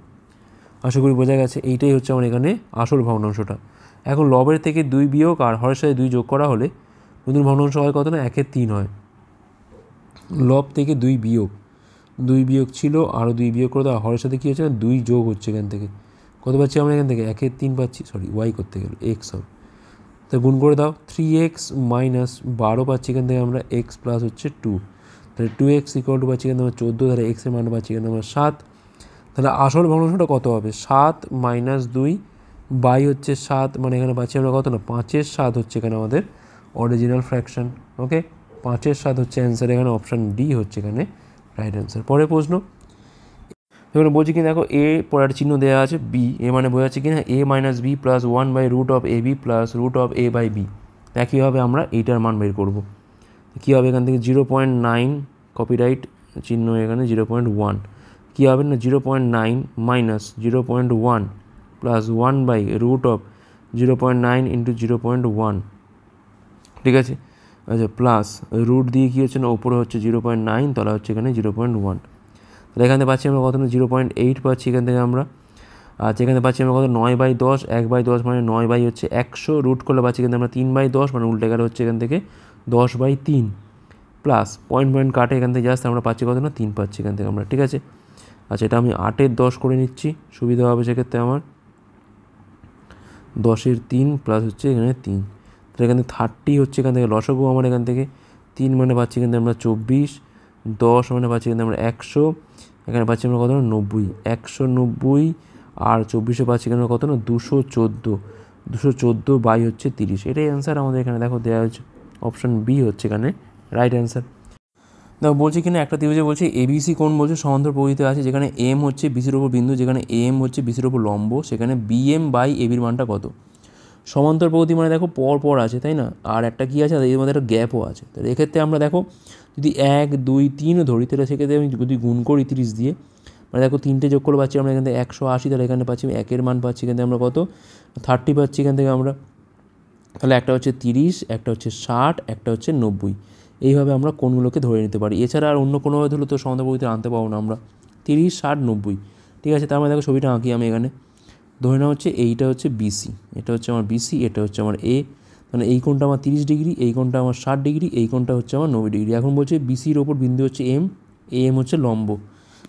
Speaker 1: আশা করি বোঝা গেছে। এইটাই হচ্ছে আমার এখানে আসল ভগ্নাংশটা। এখন লবের থেকে 2 বিয়োগ আর হরের সাথে 2 যোগ করা হলে নতুন ভগ্নাংশ হয় কত না 1/3 হয়, লব থেকে 2 বিয়োগ ছিল, আরও 2 বিয়োগ করে দেওয়া, হরের সাথে কী হচ্ছে না 2 যোগ হচ্ছে, এখান থেকে কত পাচ্ছি আমরা এখান থেকে 1/3 পাচ্ছি, সরি ওয়াই করতে গেলে এক্স হবে, তো গুণ করে দাও 3x - 12 পাচ্ছি এখান থেকে আমরা, x প্লাস হচ্ছে 2, তাহলে 2x ইকুয়াল টু পাচ্ছি এখানে আমরা 14, তাহলে এক্সের মান পাচ্ছি এখানে আমরা 7, তাহলে আসল ভগ্নাংশটা কত হবে? 7 মাইনাস 2 বাই হচ্ছে 7, মানে এখানে পাচ্ছি আমরা কত না 5-এর 7 হচ্ছে এখানে আমাদের অরিজিনাল ফ্র্যাকশন। ওকে, 5-এর 7 হচ্ছে অ্যান্সার, এখানে অপশান ডি হচ্ছে এখানে রাইট অ্যান্সার। পরের প্রশ্ন, এখানে বলছি কি দেখো এ পরে একটা চিহ্ন দেওয়া আছে বি, এ মানে বোঝাচ্ছে কি না a minus b plus 1 by root of a b plus root of A by b. একইভাবে আমরা এইটার মান বের করবো। কী হবে এখান থেকে 0.9 কপিরাইট চিহ্ন এখানে 0.1, কী হবে না 0.9 minus 0.1 plus 1 by root of 0.9 into 0.1, ঠিক আছে। আচ্ছা প্লাস রুট দিয়ে কী হচ্ছে না ওপরে হচ্ছে 0.9, তলা হচ্ছে এখানে 0.1। তাহলে এখান থেকে পাচ্ছি আমরা কত না 0.8 পাচ্ছি এখান থেকে আমরা। আচ্ছা এখানে পাচ্ছি আমরা কত 9/10, 1/10 মানে 9 বাই হচ্ছে 100, রুট করলে পাচ্ছি কিন্তু আমরা 3/10 মানে উল্টে গেলে হচ্ছে এখান থেকে 10/3 প্লাস পয়েন্ট কাটে এখান থেকে জাস্ট আমরা পাচ্ছি কত না 3 পাচ্ছি এখান থেকে আমরা, ঠিক আছে। আচ্ছা এটা আমি 8-এর 10 করে নিচ্ছি, সুবিধা হবে সেক্ষেত্রে আমার। 10-এর 3 প্লাস হচ্ছে এখানে 3, তাহলে এখানে 30 হচ্ছে এখান থেকে লসাগু আমার এখান থেকে 3 মানে পাচ্ছি কিন্তু আমরা 24, 10 মানে পাচ্ছি কিন্তু আমরা 100, এখানে পাচ্ছি আমরা কত না 90, 190 আর 24-এ পাচ্ছি কেন কত না 214 বাই হচ্ছে 30, এটাই অ্যান্সার আমাদের এখানে দেখো দেওয়া হচ্ছে, অপশান বি হচ্ছে এখানে রাইট অ্যান্সার। দেখো বলছি কিনা একটা ত্রিভুজে বলছে এবিসি কোণ বলছে সমান্তর প্রকৃতিতে আছে, যেখানে এম হচ্ছে বিসির ওপর বিন্দু, যেখানে এম হচ্ছে বিসির ওপর লম্ব, সেখানে বিএম বাই এবির মানটা কত? সমান্তর প্রকৃতি মানে দেখো পর পর আছে তাই না, আর একটা কী আছে এর মধ্যে একটা গ্যাপও আছে। তাহলে এক্ষেত্রে আমরা দেখো যদি 1 2 3 ধরি, তাহলে সেক্ষেত্রে আমি যদি গুণ করি 30 দিয়ে, মানে দেখো 3টে যোগ করে পাচ্ছি আমরা এখান থেকে 180, তাহলে এখানে পাচ্ছি একের মান পাচ্ছি এখান থেকে আমরা কত 30 পাচ্ছি এখান থেকে আমরা। তাহলে একটা হচ্ছে 30, একটা হচ্ছে 60, একটা হচ্ছে 90, এইভাবে আমরা কোণগুলোকে ধরে নিতে পারি। এছাড়া আর অন্য কোনোভাবে ধরলে তো সমান্তর প্রকৃতি আনতে পারবো না আমরা। 30 60 90, ঠিক আছে। তার মানে দেখো ছবিটা আঁকি আমি এখানে, ধরে নেওয়া হচ্ছে এইটা হচ্ছে বিসি, এটা হচ্ছে আমার বিসি, এটা হচ্ছে আমার এ, মানে এই কোণটা আমার 30 ডিগ্রি, এই কোণটা আমার 60 ডিগ্রি, এই কোণটা হচ্ছে আমার 90 ডিগ্রি। এখন বলছে বিসির ওপর বিন্দু হচ্ছে এম, এম হচ্ছে লম্ব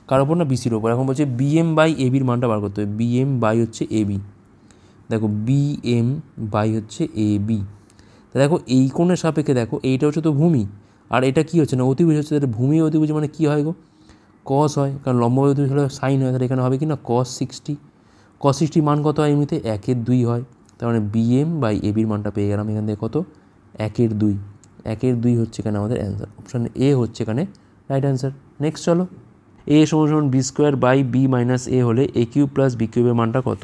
Speaker 1: কার ওপর না বিসির ওপর। এখন বলছে বিএম বাই এবির মানটা বার করতে হবে, বিএম বাই হচ্ছে এবি, দেখো বিএম বাই হচ্ছে এবি। তা দেখো এই কোণের সাপেক্ষে দেখো এইটা হচ্ছে তো ভূমি, আর এটা কী হচ্ছে না অতিভুজ হচ্ছে, তাহলে ভূমি অতিভুজ মানে কী হয় গো কস হয়, কারণ লম্ব অতিভুজ হলে সাইন হয়, তাহলে এখানে হবে কি না cos 60, cos 60 মান কত হয় এমনিতে 1/2 হয়, তার মানে বিএম বাই এবির মানটা পেয়ে গেলাম এখান থেকে কত 1/2, 1/2 হচ্ছে এখানে আমাদের অ্যান্সার, অপশান এ হচ্ছে এখানে রাইট অ্যান্সার। নেক্সট চলো, এ সমান b square by b minus a হলে এ কিউব প্লাস বি কিউবের মানটা কত?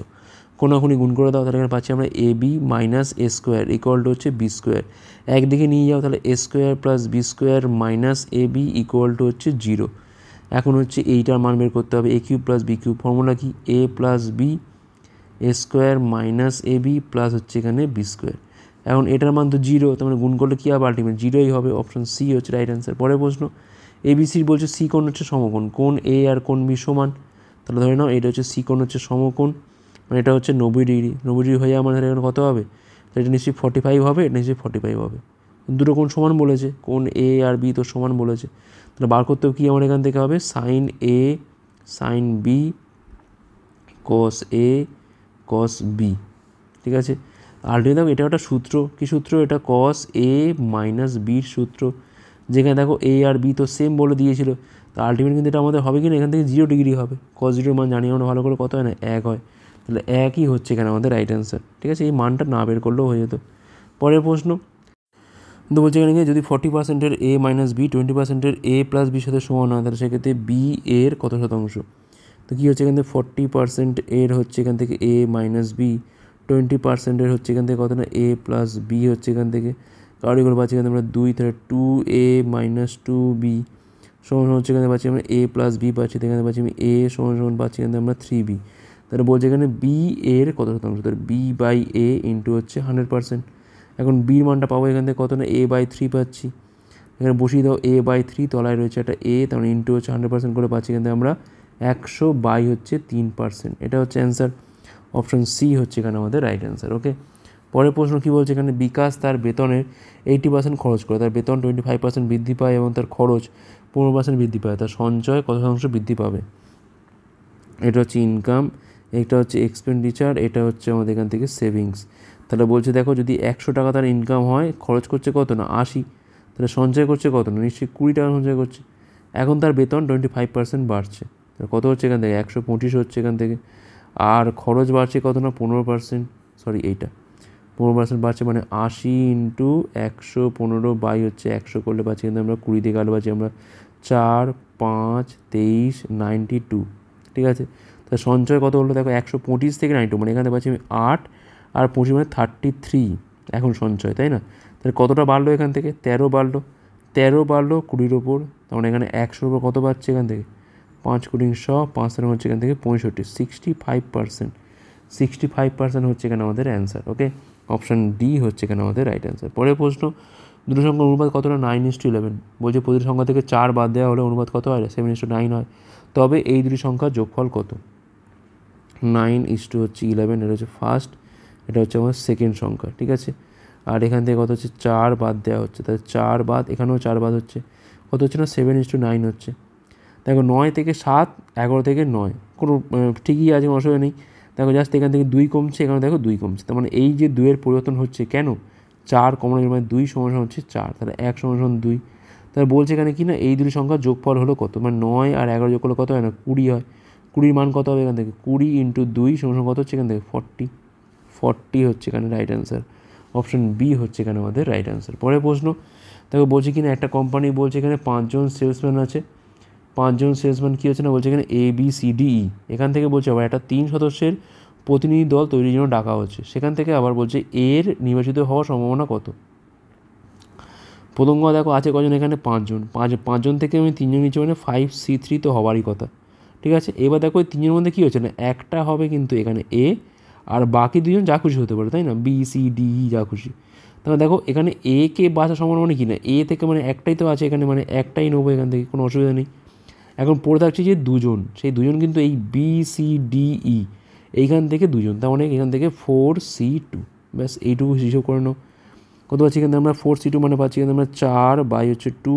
Speaker 1: কোনোখানি গুণ করে দাও, তাহলে এখানে পাচ্ছি আমরা a B minus a square equal to হচ্ছে বি স্কোয়ার, একদিকে নিয়ে যাও তাহলে a square plus B square minus A b equal to হচ্ছে 0। এখন হচ্ছে এইটার মান বের করতে হবে, a cube plus b cube formula কি a plus b a square minus A b plus হচ্ছে এখানে বি স্কোয়ার। এখন এটার মান তো 0, তার মানে গুণ করলে কী হবে আলটিমেট 0ই হবে, অপশান সি হচ্ছে রাইট অ্যান্সার। পরের প্রশ্ন, এবিসির বলছে সি কোণ হচ্ছে সমকোণ, কোণ এ আর কোণ বি সমান, তাহলে ধরে নাও এটা হচ্ছে সি কোণ হচ্ছে সমকোণ, মানে এটা হচ্ছে 90 ডিগ্রি, 90 ডিগ্রি হয়ে আমার এখানে কত হবে, তাহলে এটা নিশ্চয়ই 45 হবে, এটা নিশ্চয়ই 45 হবে, দুটো কোণ সমান বলেছে, কোণ এ আর বি তো সমান বলেছে, তাহলে বার করতেও কি আমার এখান থেকে হবে সাইন এ সাইন বি কস এ কস বি, ঠিক আছে। আলটিমেট দেখো এটা একটা সূত্র, কী সূত্র এটা কস এ মাইনাস বির সূত্র, যেখানে দেখো এ আর বি তো সেম বলে দিয়েছিল, তো আলটিমেট কিন্তু এটা আমাদের হবে কি না এখান থেকে 0 ডিগ্রি হবে, কস 0 মান জানি আমরা ভালো করে কত হয় না 1 হয়, তাহলে 1ই হচ্ছে এখানে আমাদের রাইট অ্যান্সার, ঠিক আছে। এই মানটা না বের করলেও হয়ে যেত। পরের প্রশ্ন তো বলছে এখানে যদি 40%-এর এ মাইনাস বি 20%-এর এ প্লাস বির সাথে সমান হয়, তাহলে সেক্ষেত্রে বি এর কত শতাংশ? তো কী হচ্ছে এখান থেকে 40% এর হচ্ছে এখান থেকে এ মাইনাস বি, 20%-এর হচ্ছে এখান থেকে কত না এ প্লাস বি হচ্ছে এখান থেকে, কারিগর পাচ্ছি এখানে আমরা 2, তাহলে 2a মাইনাস 2b সমান হচ্ছে এখানে পাচ্ছি আমরা এ প্লাস বি পাচ্ছি, এখানে পাচ্ছি আমি এ সমান পাচ্ছি এখানে আমরা 3b, তাহলে বলছে এখানে বি এর কত শতাংশ, তাহলে বি বাই এ ইন্টু হচ্ছে 100%। এখন বির মানটা পাবো এখান থেকে কত না a বাই 3 পাচ্ছি, এখানে বসিয়ে দাও a বাই 3, তলায় রয়েছে একটা a, তাহলে ইন্টু হচ্ছে 100% করে পাচ্ছি এখান থেকে আমরা 100 বাই হচ্ছে 3%, এটা হচ্ছে অ্যান্সার, অপশন সি হচ্ছে এখানে আমাদের রাইট অ্যান্সার। ওকে, পরের প্রশ্ন কী বলছে এখানে, বিকাশ তার বেতনের 80% খরচ করে, তার বেতন 25% বৃদ্ধি পায় এবং তার খরচ 15% বৃদ্ধি পায়, তার সঞ্চয় কত শতাংশ বৃদ্ধি পাবে? এটা হচ্ছে ইনকাম, এটা হচ্ছে এক্সপেন্ডিচার, এটা হচ্ছে আমাদের এখান থেকে সেভিংস। তাহলে বলছে দেখো যদি 100 টাকা তার ইনকাম হয়, খরচ করছে কত না 80, তাহলে সঞ্চয় করছে কত না নিশ্চয়ই 20 টাকা সঞ্চয় করছে। এখন তার বেতন 25% বাড়ছে, কত হচ্ছে এখান থেকে 125 হচ্ছে এখান থেকে। আর খরচ বাড়ছে কত না 15%, সরি এইটা 15% বাড়ছে, মানে 80 ইন্টু 115 বাই হচ্ছে 100 করলে পাচ্ছি কিন্তু আমরা 20 দিয়ে কালো পাচ্ছি আমরা 4, 5, 23, 92, ঠিক আছে। তা সঞ্চয় কত হলো দেখো 125 থেকে 92, মানে এখানে পাচ্ছি আমি 8 আর 25 মানে 33 এখন সঞ্চয়, তাই না? তাহলে কতটা বাড়লো এখান থেকে 13 বাড়লো, 13 বাড়লো 20-র ওপর, তার মানে এখানে 100-র ওপর কত বাড়ছে এখান থেকে 5 কোটি 100, 5 হচ্ছে এখান থেকে 65, 65% হচ্ছে এখানে আমাদের অ্যান্সার। ওকে, অপশান ডি হচ্ছে এখানে আমাদের রাইট অ্যান্সার। পরের প্রশ্ন, দুটো সংখ্যার অনুপাত কতটা 9:11, বলছে প্রতিটি সংখ্যা থেকে 4 বাদ দেওয়া হলে অনুপাত কত হয় 7:9 হয়, তবে এই দুটি সংখ্যার যোগফল কত? 9:11, এটা হচ্ছে ফার্স্ট, এটা হচ্ছে আমার সেকেন্ড সংখ্যা, ঠিক আছে। আর এখান থেকে কত হচ্ছে 4 বাদ দেওয়া হচ্ছে, তাহলে 4 বাদ, এখানেও 4 বাদ হচ্ছে, কত হচ্ছে না 7:9 হচ্ছে। দেখো 9 থেকে 7, 11 থেকে 9 কোনো ঠিকই আছে, কোনো অসুবিধা নেই। দেখো জাস্ট এখান থেকে 2 কমছে, এখানে দেখো 2 কমছে, তার মানে এই যে 2-এর পরিবর্তন হচ্ছে কেন 4 কমন, মানে 2 সমান হচ্ছে 4, তাহলে 1 সমান 2। তাহলে বলছে এখানে কি না এই দুটি সংখ্যার যোগফল হলো কত, মানে 9 আর 11 যোগ করলে কত হয় না 20 হয়। 20-র মান কত হবে এখান থেকে 20 ইন্টু 2 সমান কত হচ্ছে এখান থেকে 40 হচ্ছে এখানে রাইট অ্যান্সার। অপশন বি হচ্ছে এখানে আমাদের রাইট অ্যান্সার। পরের প্রশ্ন দেখো বলছে কিনা একটা কোম্পানি বলছে এখানে 5 জন সেলসম্যান আছে, 5 জন সেলসম্যান কী হচ্ছে না বলছে এখানে ABCDE, এখান থেকে বলছে আবার একটা 3 সদস্যের প্রতিনিধি দল তৈরির জন্য ডাকা হচ্ছে, সেখান থেকে আবার বলছে এর নির্বাচিত হওয়ার সম্ভাবনা কত। প্রথম কথা দেখো আছে কজন এখানে 5 জন, 5 জন থেকে আমি 3 জন নিচ্ছি, মানে 5C3 তো হওয়ারই কথা, ঠিক আছে। এবার দেখো ওই 3 জনের মধ্যে কী হচ্ছে না একটা হবে কিন্তু এখানে এ, আর বাকি 2 জন যা খুশি হতে পারে, তাই না, BCDE যা খুশি। তাহলে দেখো এখানে এ কে বাঁচা সম্ভাবনা মানে কি না এ থেকে মানে একটাই তো আছে এখানে, মানে একটাই নেবো এখান থেকে, কোনো অসুবিধা নেই। এখন পড়ে থাকছে যে 2 জন, সেই 2 জন কিন্তু এই BCDE এইখান থেকে 2 জন, তার মানে এখান থেকে 4C2, ব্যাস এইটুকু হিসেব করে নাও। কত পাচ্ছি এখানে আমরা 4C2 মানে পাচ্ছি এখানে আমরা 4 বাই হচ্ছে 2,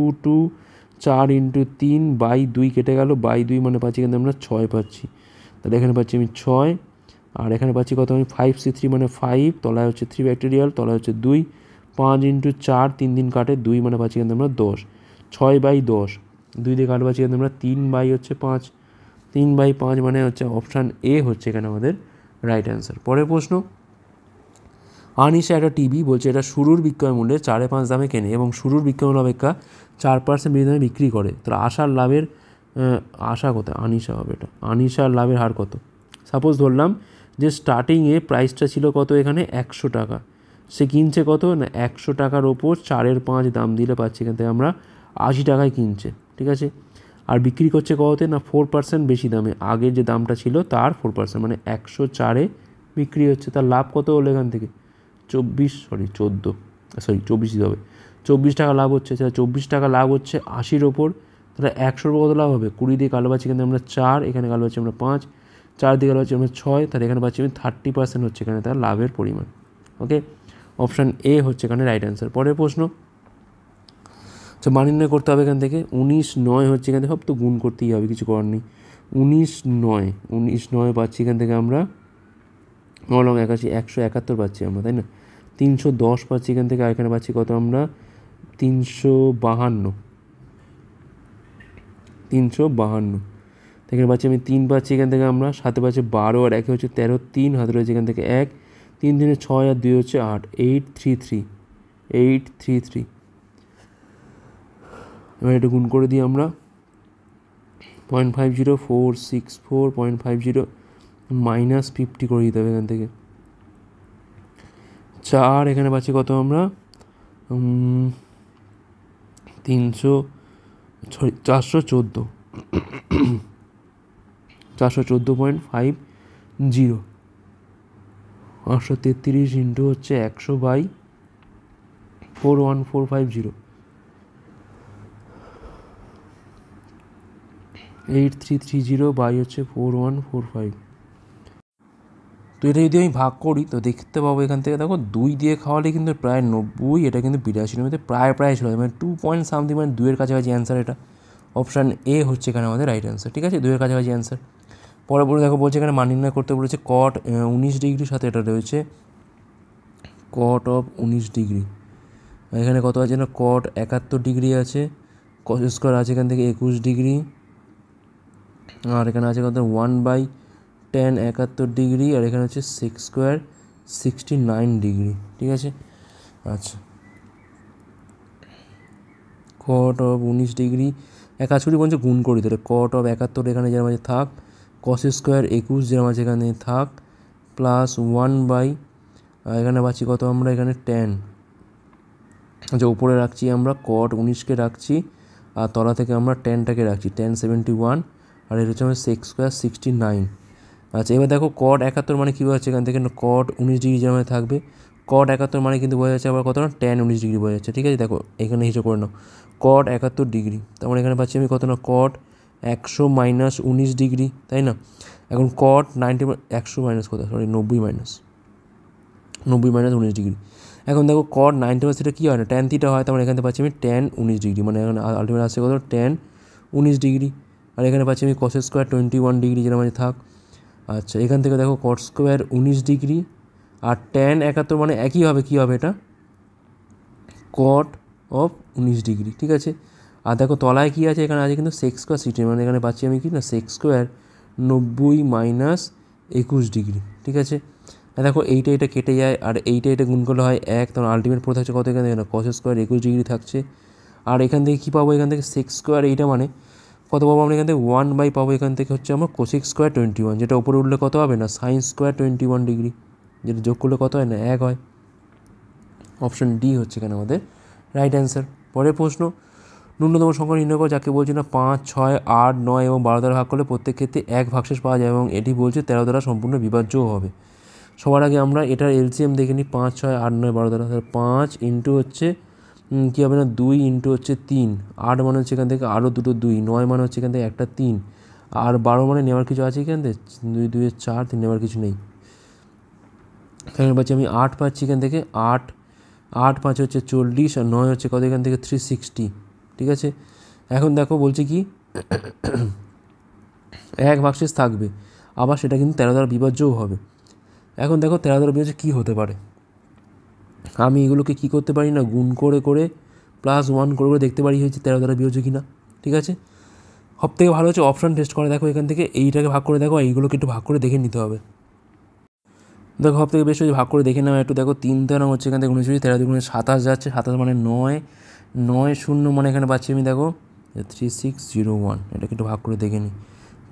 Speaker 1: 4 ইন্টু 3 বাই 2 কেটে গেল, বাই 2 মানে পাচ্ছি এখানে আমরা 6 পাচ্ছি, তাহলে এখানে পাচ্ছি আমি 6, আর এখানে পাচ্ছি কত আমি 5C3 মানে 5, তলায় হচ্ছে 3 ফ্যাক্টোরিয়াল, তলায় হচ্ছে 2, 5 ইন্টু 4, 3 দিন কাটে 2 মানে পাচ্ছি এখানে আমরা 10, 6/10, 2 দিয়ে কাটে পাচ্ছি এখানে আমরা 3/5, 3/5 মানে হচ্ছে অপশান এ হচ্ছে এখানে আমাদের রাইট অ্যান্সার। পরের প্রশ্ন, আনিশা একটা টিভি বলছে এটা শুরুর বিক্রয় মূল্যে 4.5 দামে কেনে এবং শুরুর বিক্রয় মূল্য অপেক্ষা 4% বেশি দামে বিক্রি করে, তাহলে আশার লাভের আশা কত, আনিশা হবে এটা, আনিশার লাভের হার কত। সাপোজ ধরলাম যে স্টার্টিংয়ে প্রাইসটা ছিল কত এখানে 100 টাকা, সে কিনছে কত না 100 টাকার ওপর 4/5 দাম দিলে পাচ্ছি এখান থেকে আমরা 80 টাকায় কিনছে, ঠিক আছে। আর বিক্রি করছে কততে না 4% বেশি দামে, আগের যে দামটা ছিল তার 4%, মানে 104-এ বিক্রি হচ্ছে, তার লাভ কত হলো এখান থেকে 24 দিতে হবে, 24 টাকা লাভ হচ্ছে। তাহলে 24 টাকা লাভ হচ্ছে 80-র ওপর, তাহলে 100-র ওপর কত লাভ হবে 20 দিয়ে কালো পাচ্ছি এখানে আমরা 4, এখানে কালো পাচ্ছি আমরা 5, 4 দিয়ে কালো পাচ্ছি আমরা 6, তাহলে এখানে পাচ্ছি আমি 30% হচ্ছে এখানে তার লাভের পরিমাণ। ওকে, অপশান এ হচ্ছে এখানে রাইট অ্যান্সার। পরের প্রশ্ন, আচ্ছা মান নির্ণয় করতে হবে এখান থেকে 19/9 হচ্ছে এখান থেকে, সব তো গুণ করতেই হবে, কিছু করার নেই। 19/9 পাচ্ছি এখান থেকে আমরা 9×81 171 পাচ্ছি আমরা, তাই না। 310 পাচ্ছি এখান থেকে, আর এখানে পাচ্ছি কত আমরা 352, এখানে পাচ্ছি আমি 3 পাচ্ছি এখান থেকে আমরা, সাথে পাচ্ছি 12 আর 1 হচ্ছে 13, 3 হাতে রয়েছে এখান থেকে 1, 3 দিনে 6 আর 2 হচ্ছে 8, 833। এবার এটা গুণ করে দিই আমরা 0.50464.50 মাইনাস 50 করে দিতে হবে এখান থেকে 4, এখানে পাচ্ছি কত আমরা 414, 414.50, 833 ইন্টু হচ্ছে 100/41450, 8330 বাই হচ্ছে 4145। তো এটা যদি আমি ভাগ করি তো দেখতে পাবো এখান থেকে দেখো 2 দিয়ে খাওয়ালে কিন্তু প্রায় 90, এটা কিন্তু 82 মধ্যে প্রায় ছিল, মানে 2 পয়েন্ট সামথিং, মানে 2-এর কাছাকাছি অ্যান্সার। এটা অপশান এ হচ্ছে এখানে আমাদের রাইট অ্যান্সার, ঠিক আছে, 2-এর কাছাকাছি অ্যান্সার। পরে দেখো বলছে এখানে মান নির্ণয় করতে বলেছে cot 19 ডিগ্রির সাথে এটা রয়েছে cot অফ 19 ডিগ্রি, এখানে কত আছে না cot 71 ডিগ্রি আছে, cos স্কোয়ার আছে এখান থেকে 21 ডিগ্রি, আর এখানে আছে কত 1/tan71 আর এখানে হচ্ছে 6² 69 ঠিক আছে। আচ্ছা কট অফ 19 এক কাজ করি বলছে গুণ করি, তাহলে কট অফ 71 এখানে যেরকম আছে থাক, cos² 21 যেরকম আছে এখানে থাক, প্লাস 1 এখানে পাচ্ছি কত আমরা এখানে tan, আচ্ছা উপরে রাখছি আমরা কট 19কে রাখছি আর তলা থেকে আমরা ট্যানটাকে রাখছি tan71 আর এটা হচ্ছে আমার 6² 69। আচ্ছা এবার দেখো কট 71 মানে কী বোঝাচ্ছে এখান থেকে কট 19 যেমন থাকবে, কট 71 মানে কিন্তু বোঝা যাচ্ছে আবার কত না tan 19 বোঝা যাচ্ছে, ঠিক আছে। দেখো এখানে হিসেবে করে নাও কট 71 তার মানে এখানে পাচ্ছি আমি কত না কট 100 - 19 তাই না। এখন কট 90 100 মাইনাস কত সরি 90 - 19 এখন দেখো কট 90 সেটা কী হয় না tan θ হয়, তার মানে এখানে পাচ্ছি আমি tan 19 মানে এখন আলটিমেট আসছে কত tan 19 আর এখানে পাচ্ছি আমি cos² 21 যেটা মানে থাক। আচ্ছা এখান থেকে দেখো cot² 19 আর tan 71 মানে একই হবে, কী হবে এটা cot অফ 19 ঠিক আছে। আর দেখো তলায় কী আছে এখানে আছে কিন্তু sec² 60 মানে এখানে পাচ্ছি আমি কি না sec² 90 - 21 ঠিক আছে। দেখো এইটা এটা কেটে যায় আর এইটা এটা গুণ করলে হয় 1, তখন আলটিমেট পড়ে থাকছে কত এখানে না cos² 21 থাকছে। আর এখান থেকে কী পাবো এখান থেকে sec² এইটা মানে কত পাবো আমরা এখান থেকে 1 পাবো এখান থেকে হচ্ছে আমরা cosec² 21 যেটা উপরে উঠলে কত হবে না sin² 21 যেটা যোগ করলে কত হয় না 1 হয়। অপশান ডি হচ্ছে এখানে আমাদের রাইট অ্যান্সার। পরের প্রশ্ন, ন্যূনতম সংখ্যা নির্ণয় করো যাকে বলছে না 5, 6, 8, 9 এবং 12 দ্বারা ভাগ করলে প্রত্যেক ক্ষেত্রে 1 ভাগশেষ পাওয়া যায় এবং এটি বলছে 13 দ্বারা সম্পূর্ণ বিভাজ্যও হবে। সবার আগে আমরা এটার এলসিএম দেখে নিই 5, 6, 8, 9, 12 দ্বারা, তাহলে 5 ইন্টু হচ্ছে কী হবে না 2 ইন্টু হচ্ছে 3, 8 মানে হচ্ছে এখান থেকে আরও দুটো 2, 9 মানে হচ্ছে এখান থেকে একটা 3 আর 12 মানে নেওয়ার কিছু আছে এখান থেকে 2 2 4 3 নেওয়ার কিছু নেই। এখানে পাচ্ছি আমি 8 পাচ্ছি এখান থেকে 8 8 5 হচ্ছে 40 আর 9 হচ্ছে কত এখান থেকে 360 ঠিক আছে। এখন দেখো বলছে কি 1 ভাগশেষ থাকবে আবার সেটা কিন্তু 13 দ্বারা বিভাজ্যও হবে। এখন দেখো 13 দ্বারা বিভাজ্য কী হতে পারে, আমি এগুলোকে কী করতে পারি না গুণ করে করে প্লাস 1 করে করে দেখতে পারি হচ্ছে 13 দ্বারা বিভাজ্য কি না, ঠিক আছে। সব থেকে ভালো হচ্ছে অপশান টেস্ট করে দেখো এখান থেকে এইটাকে ভাগ করে দেখো এইগুলোকে একটু ভাগ করে দেখে নিতে হবে। দেখো সব থেকে বেশি হচ্ছে ভাগ করে দেখে নেওয়া একটু দেখো 3 13 হচ্ছে এখান থেকে 19 13 2 27 যাচ্ছে 27 মানে 9 9 0 মানে এখানে পাচ্ছি আমি দেখো 3601 এটাকে একটু ভাগ করে দেখে নিই।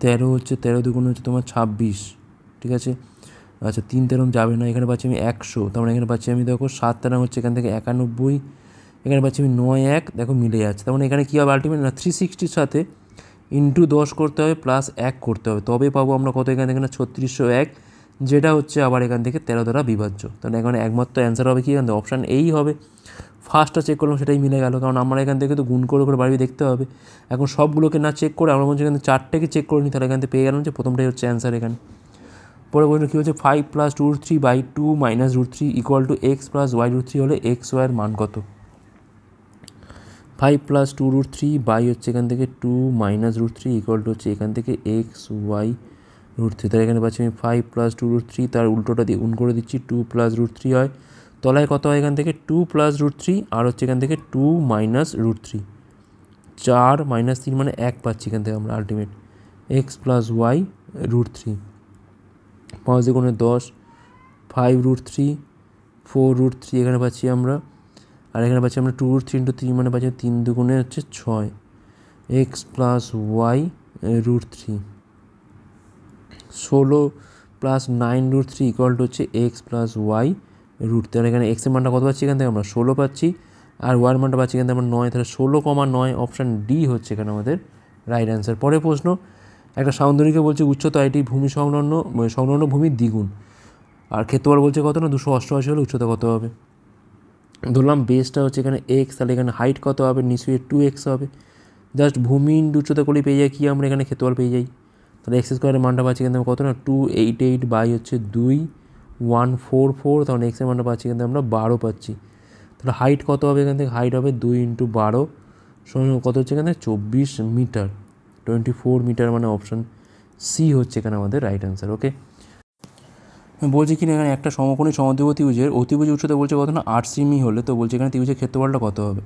Speaker 1: 13 হচ্ছে 13 2 হচ্ছে তোমার 26 ঠিক আছে। আচ্ছা 3 13 যাবে না, এখানে পাচ্ছি আমি 100, তার মানে এখানে পাচ্ছি আমি দেখো 7 13 হচ্ছে এখান থেকে 91, এখানে পাচ্ছি আমি 9 1 দেখো মিলে যাচ্ছে, তার মানে এখানে কী হবে আলটিমেট না 360-র সাথে ইন্টু 10 করতে হবে প্লাস 1 করতে হবে তবে পাবো আমরা কত এখান থেকে না 3601 যেটা হচ্ছে আবার এখান থেকে 13 দ্বারা বিভাজ্য। তাহলে এখানে একমাত্র অ্যান্সার হবে কি এখান থেকে অপশান এই হবে। ফার্স্টটা চেক করলাম সেটাই মিলে গেল, কারণ আমরা এখান থেকে তো গুণ করে করে বাড়ি দেখতে হবে। এখন সবগুলোকে না চেক করে আমরা বলছি এখান থেকে 4টেকে চেক করে নিই, তাহলে এখান থেকে পেয়ে গেলাম যে প্রথমটাই হচ্ছে অ্যান্সার এখানে। পরে বলুন কী হচ্ছে 5 + √3/2 - √3 = x + y√3 হলে x y এর মান কত। 5 + 2√3 হচ্ছে এখান থেকে 2 - √3 হচ্ছে এখান থেকে x y √3, তাহলে এখানে পাচ্ছি আমি 5 + 2√3 তার উল্টোটা দিয়ে গুণ করে দিচ্ছি 2 + √3 হয়, তলায় কত হয় এখান থেকে 2 + √3 আর হচ্ছে এখান থেকে 2 - √3 4 - 3 মানে 1 পাচ্ছি এখান থেকে আমরা আলটিমেট x + y √3 5 × 10 5 √3 4 √3 এখানে পাচ্ছি আমরা, আর এখানে পাচ্ছি আমরা 2 √3 × 3 মানে পাচ্ছি 3 2 হচ্ছে 6 x + y √3 16 + 9 √3 হচ্ছে x + y √3, আর এখানে x এর মানটা কত পাচ্ছি এখান থেকে আমরা 16 পাচ্ছি আর y এর মানটা পাচ্ছি এখান থেকে আমরা 9, তাহলে 16,9 অপশান ডি হচ্ছে এখানে আমাদের রাইট অ্যান্সার। পরের প্রশ্ন, একটা সাউন্দর্যকে বলছে উচ্চতা এটি ভূমি সংলগ্ন ভূমির দ্বিগুণ আর ক্ষেত্রফল বলছে কত না 288 হলে উচ্চতা কত হবে। ধরলাম বেসটা হচ্ছে এখানে এক্স, তাহলে এখানে হাইট কত হবে নিশ্চয়ই 2x হবে, জাস্ট ভূমি উচ্চতা করলেই পেয়ে যাই কি আমরা এখানে ক্ষেত্রফল পেয়ে যাই। তাহলে x² মানটা পাচ্ছি কিন্তু কত না 288 হচ্ছে 2 144, তখন x এর মানটা পাচ্ছি কিন্তু আমরা 12 পাচ্ছি। তাহলে হাইট কত হবে এখান থেকে হাইট হবে 2 × 12 সমান কত হচ্ছে এখানে 24 মিটার 24 মিটার, মানে অপশান সি হচ্ছে এখানে আমাদের রাইট অ্যান্সার। ওকে বলছি কিনা এখানে একটা সমকোণী সমদ্বিবাহু ত্রিভুজের অতিভুজ উচ্চতা বলছে কত না 8 সেমি হলে, তো বলছে এখানে ত্রিভুজের ক্ষেত্রফলটা কত হবে।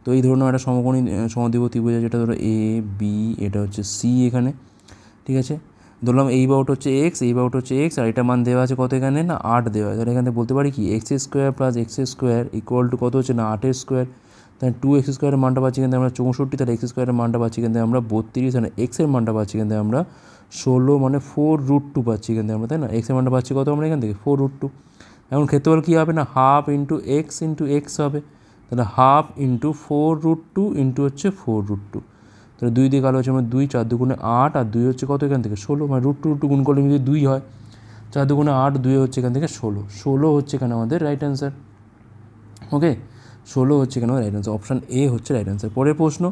Speaker 1: তো এই ধরনের একটা সমকোণী সমদ্বিবাহু ত্রিভুজ যেটা ধরো এ বি এটা হচ্ছে সি এখানে, ঠিক আছে, ধরলাম এই বাউট হচ্ছে এক্স, এই বাউট হচ্ছে এক্স, আর এটা মান দেওয়া আছে কত এখানে না 8 দেওয়া আছে। তাহলে এখান থেকে বলতে পারি কি x square plus x square equal to কত হচ্ছে না 8 স্কোয়ার। তাহলে 2x স্কোয়ারের মানটা পাচ্ছি কিন্তু আমরা 64, তাহলে এক্স স্কোয়ারের মানটা পাচ্ছি কিন্তু আমরা 32, মানে এক্সের মানটা পাচ্ছি কিন্তু আমরা 16 মানে 4√2 পাচ্ছি কিন্তু আমরা, তাই না? এক্সের মানটা পাচ্ছি কত আমরা এখান থেকে 4√2। এখন ক্ষেত্রফল কী হবে না হাফ ইন্টু এক্স হবে, তাহলে হাফ ইন্টু 4√2 ইন্টু হচ্ছে 4√2, তাহলে 2 দিয়ে কালো হচ্ছে আমার 2, 4 দুগুণে 8, আর 2 হচ্ছে কত এখান থেকে 16, মানে √2 গুণ করলে যদি 2 হয়, 4 দুগুণে 8, 2 হচ্ছে এখান থেকে 16 হচ্ছে এখানে আমাদের রাইট অ্যান্সার। ওকে, 16 হচ্ছে এখানে রাইট অ্যান্সার, অপশান এ হচ্ছে রাইট অ্যান্সার। পরের প্রশ্ন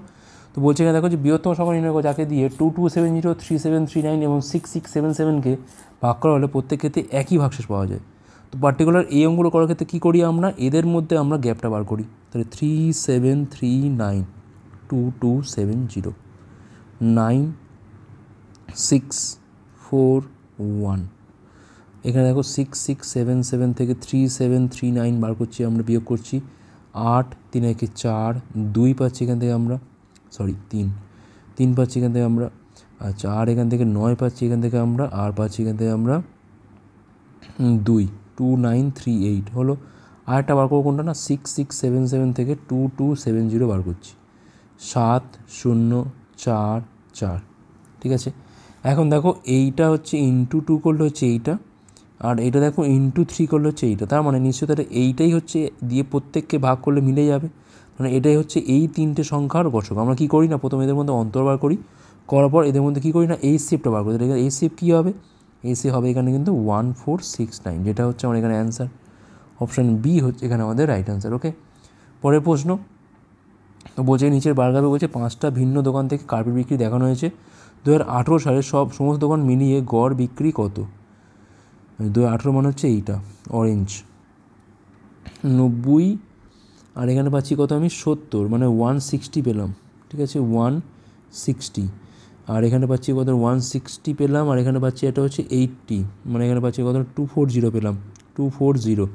Speaker 1: তো বলছে এখানে দেখো যে বৃহত্তম সংখ্যা নির্ণয় করো যাকে দিয়ে 2270, 3739 এবং 6677কে ভাগ করা হলে প্রত্যেক ক্ষেত্রে একই ভাগশেষ পাওয়া যায়। তো পার্টিকুলার এই অঙ্কগুলো করার ক্ষেত্রে কী করি আমরা, এদের মধ্যে আমরা গ্যাপটা বার করি। তাহলে 3739, 2270, 9641, এখানে দেখো 6677 থেকে 3739 বার করছি আমরা, বিয়োগ করছি 8, 3 একে 4, 2 পাচ্ছি এখান থেকে আমরা, সরি 3 পাচ্ছি এখান থেকে আমরা, আচ্ছা, আর এখান থেকে 9 পাচ্ছি এখান থেকে আমরা, আর পাচ্ছি এখান থেকে আমরা 2938 হলো। আরেকটা বার করবো কোনটা না 6677 থেকে 2270 বার করছি, 7044, ঠিক আছে। এখন দেখো এইটা হচ্ছে ইন্টু 2 করলে হচ্ছে এইটা, আর এইটা দেখো ইন্টু 3 করলে হচ্ছে এইটা, তার মানে নিশ্চয়ই তাহলে এইটাই হচ্ছে দিয়ে প্রত্যেককে ভাগ করলে মিলে যাবে, মানে এটাই হচ্ছে এই তিনটে সংখ্যার গঠক। আমরা কী করি না প্রথমে এদের মধ্যে অন্তর বার করি, করার পর এদের মধ্যে কী করি না এই শেপটা বার করি, তাহলে এই শেপ কী হবে, এই শেপ হবে এখানে কিন্তু 1469, যেটা হচ্ছে আমার এখানে অ্যান্সার, অপশান বি হচ্ছে এখানে আমাদের রাইট অ্যান্সার। ওকে, পরের প্রশ্ন তো বলছে নিচের বারগ্রাফে বলছে 5টা ভিন্ন দোকান থেকে কার্পেট বিক্রি দেখানো হয়েছে, 2018 সালে সমস্ত দোকান মিলিয়ে গড় বিক্রি কত। 2018 মানে হচ্ছে এইটা অরেঞ্জ 90, আর এখানে পাচ্ছি কত আমি 70, মানে 160 পেলাম, ঠিক আছে 160, আর এখানে পাচ্ছি কত 160 পেলাম, আর এখানে পাচ্ছি এটা হচ্ছে 80, মানে এখানে পাচ্ছি কত 240 পেলাম 240,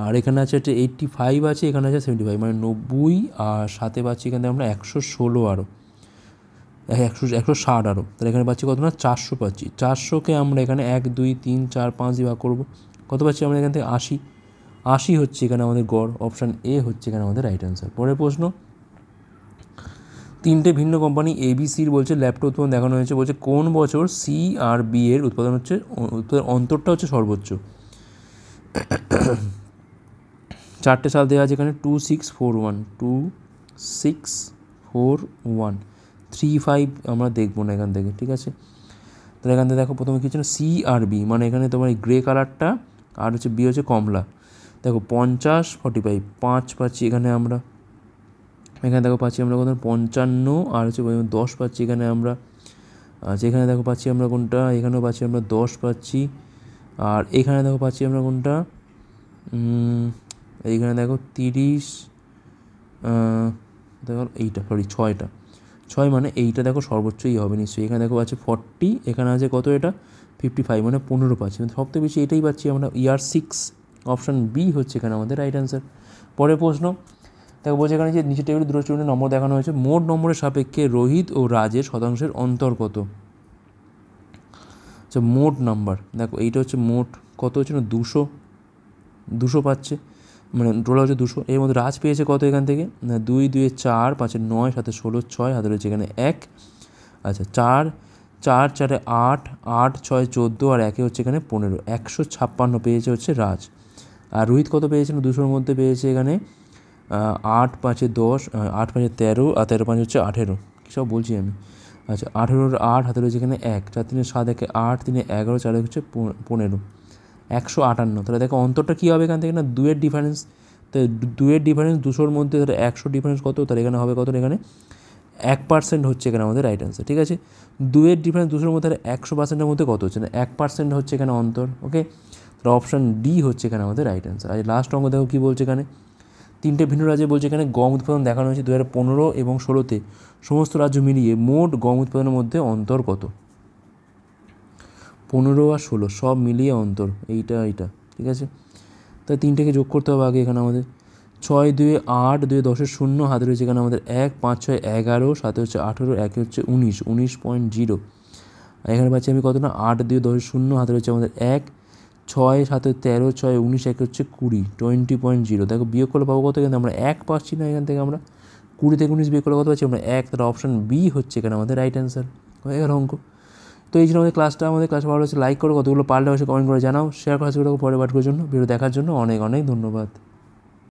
Speaker 1: আর এখানে আছে একটা 85 আছে, এখানে আছে 75, মানে 90, আর সাথে পাচ্ছি এখানে আমরা 116 আরও 160 আরও, তাহলে এখানে পাচ্ছি কত না 400 পাচ্ছি। 400কে আমরা এখানে 1 2 3 4 5 দিয়ে ভাগ করবো, কত পাচ্ছি আমরা এখান থেকে 80 হচ্ছে এখানে আমাদের গড়, অপশান এ হচ্ছে এখানে আমাদের রাইট অ্যান্সার। পরের প্রশ্ন 3টে ভিন্ন কোম্পানি এবিসির বলছে ল্যাপটপ উৎপাদন দেখানো হয়েছে, বলছে কোন বছর সি আর বি এর উৎপাদন অন্তরটা হচ্ছে সর্বোচ্চ। 4টে সাল দেওয়া আছে এখানে 2641, 2641, 35 আমরা দেখবো না এখান থেকে, ঠিক আছে। তাহলে এখান থেকে দেখো প্রথমে কী হচ্ছে না সি আর বি, মানে এখানে তোমার এই গ্রে কালারটা, আর হচ্ছে বি হচ্ছে কমলা। দেখো 50 45 5 পাচ্ছি এখানে আমরা, এখানে দেখো পাচ্ছি আমরা কত 55, আর হচ্ছে 10 পাচ্ছি এখানে আমরা, আচ্ছা এখানে দেখো পাচ্ছি আমরা কোনটা, এখানেও পাচ্ছি আমরা 10 পাচ্ছি, আর এখানে দেখো পাচ্ছি আমরা কোনটা, এইখানে দেখো 30, দেখো এইটা সরি 6 মানে এইটা দেখো সর্বোচ্চই হবে নিশ্চয়ই। এখানে দেখো আছে 40, এখানে আছে কত এটা 55, মানে 15 পাচ্ছি, মানে সবথেকে বেশি এটাই পাচ্ছি আমরা, ইয়ার 6, অপশান বি হচ্ছে এখানে আমাদের রাইট অ্যান্সার। পরের প্রশ্ন দেখো বলছে এখানে যে নিচে টেবিলে দুটো স্টুডেন্টের নম্বর দেখানো হয়েছে, মোট নম্বরের সাপেক্ষে রোহিত ও রাজের শতাংশের অন্তর কত। আচ্ছা মোট নাম্বার দেখো এইটা হচ্ছে মোট কত হচ্ছে না 200 পাচ্ছে, মানে টোটাল হচ্ছে 200, এর মধ্যে রাজ পেয়েছে কত এখান থেকে না 2 2 4 5 9 7 16 6, হাতে রয়েছে এখানে 1, আচ্ছা 4 4 4 8 8 6 14, আর 1 হচ্ছে এখানে 15, 156 পেয়েছে হচ্ছে রাজ। আর রোহিত কত পেয়েছে না 200-র মধ্যে পেয়েছে এখানে 8 5 10, 8 5 13, আর 13 5 হচ্ছে 18, কী সব বলছি আমি। আচ্ছা 18 8, হাতে রয়েছে এখানে 1, 4 3 7 1 8, 3 11, 4 হচ্ছে 15, 158। তাহলে দেখো অন্তরটা কী হবে এখান থেকে না 2-এর ডিফারেন্স, তো 2-এর ডিফারেন্স 200-র মধ্যে, তাহলে 100 ডিফারেন্স কত, তাহলে এখানে হবে কত, এখানে 1% হচ্ছে এখানে আমাদের রাইট অ্যান্সার, ঠিক আছে। 2-এর ডিফারেন্স 200-র মধ্যে 100%-এর মধ্যে কত হচ্ছে না 1% হচ্ছে এখানে অন্তর। ওকে, তাহলে অপশান ডি হচ্ছে এখানে আমাদের রাইট অ্যান্সার। আর লাস্ট অঙ্ক দেখো কী বলছে এখানে, 3টে ভিন্ন রাজ্যে বলছে এখানে গম উৎপাদন দেখানো হয়েছে 2015 এবং 16-তে সমস্ত রাজ্য মিলিয়ে মোট গম উৎপাদনের মধ্যে অন্তর কত। 15 আর 16 সব মিলিয়ে অন্তর এইটা, ঠিক আছে। তাই 3টেকে যোগ করতে হবে আগে, এখানে আমাদের 6 2 8, 2 10 0, হাতে রয়েছে এখানে আমাদের 1 5 6 11, সাথে হচ্ছে 18, 1 হচ্ছে 19, 19.0, আর এখানে পাচ্ছি আমি কত না 8 2 10 0, হাতে হচ্ছে আমাদের 1, 6 7 13, 6 19, 1 হচ্ছে 20, 20.0। দেখো বিয়োগ করলে পাবো কত, কিন্তু আমরা 1 পাচ্ছি না এখান থেকে, আমরা 20 থেকে 19 বিয়োগ করলে কত পাচ্ছি আমরা 1, তাহলে অপশন বি হচ্ছে এখানে আমাদের রাইট অ্যান্সার হয়ে গেল অঙ্ক। তো এই ছিল আমাদের ক্লাসটা। আমাদের ক্লাস ভালো হচ্ছে লাইক করো, কতগুলো পারলে অবশ্যই কমেন্ট করে জানাও, শেয়ার করা সেগুলো পরে পাঠ করার জন্য। ভিডিও দেখার জন্য অনেক অনেক ধন্যবাদ।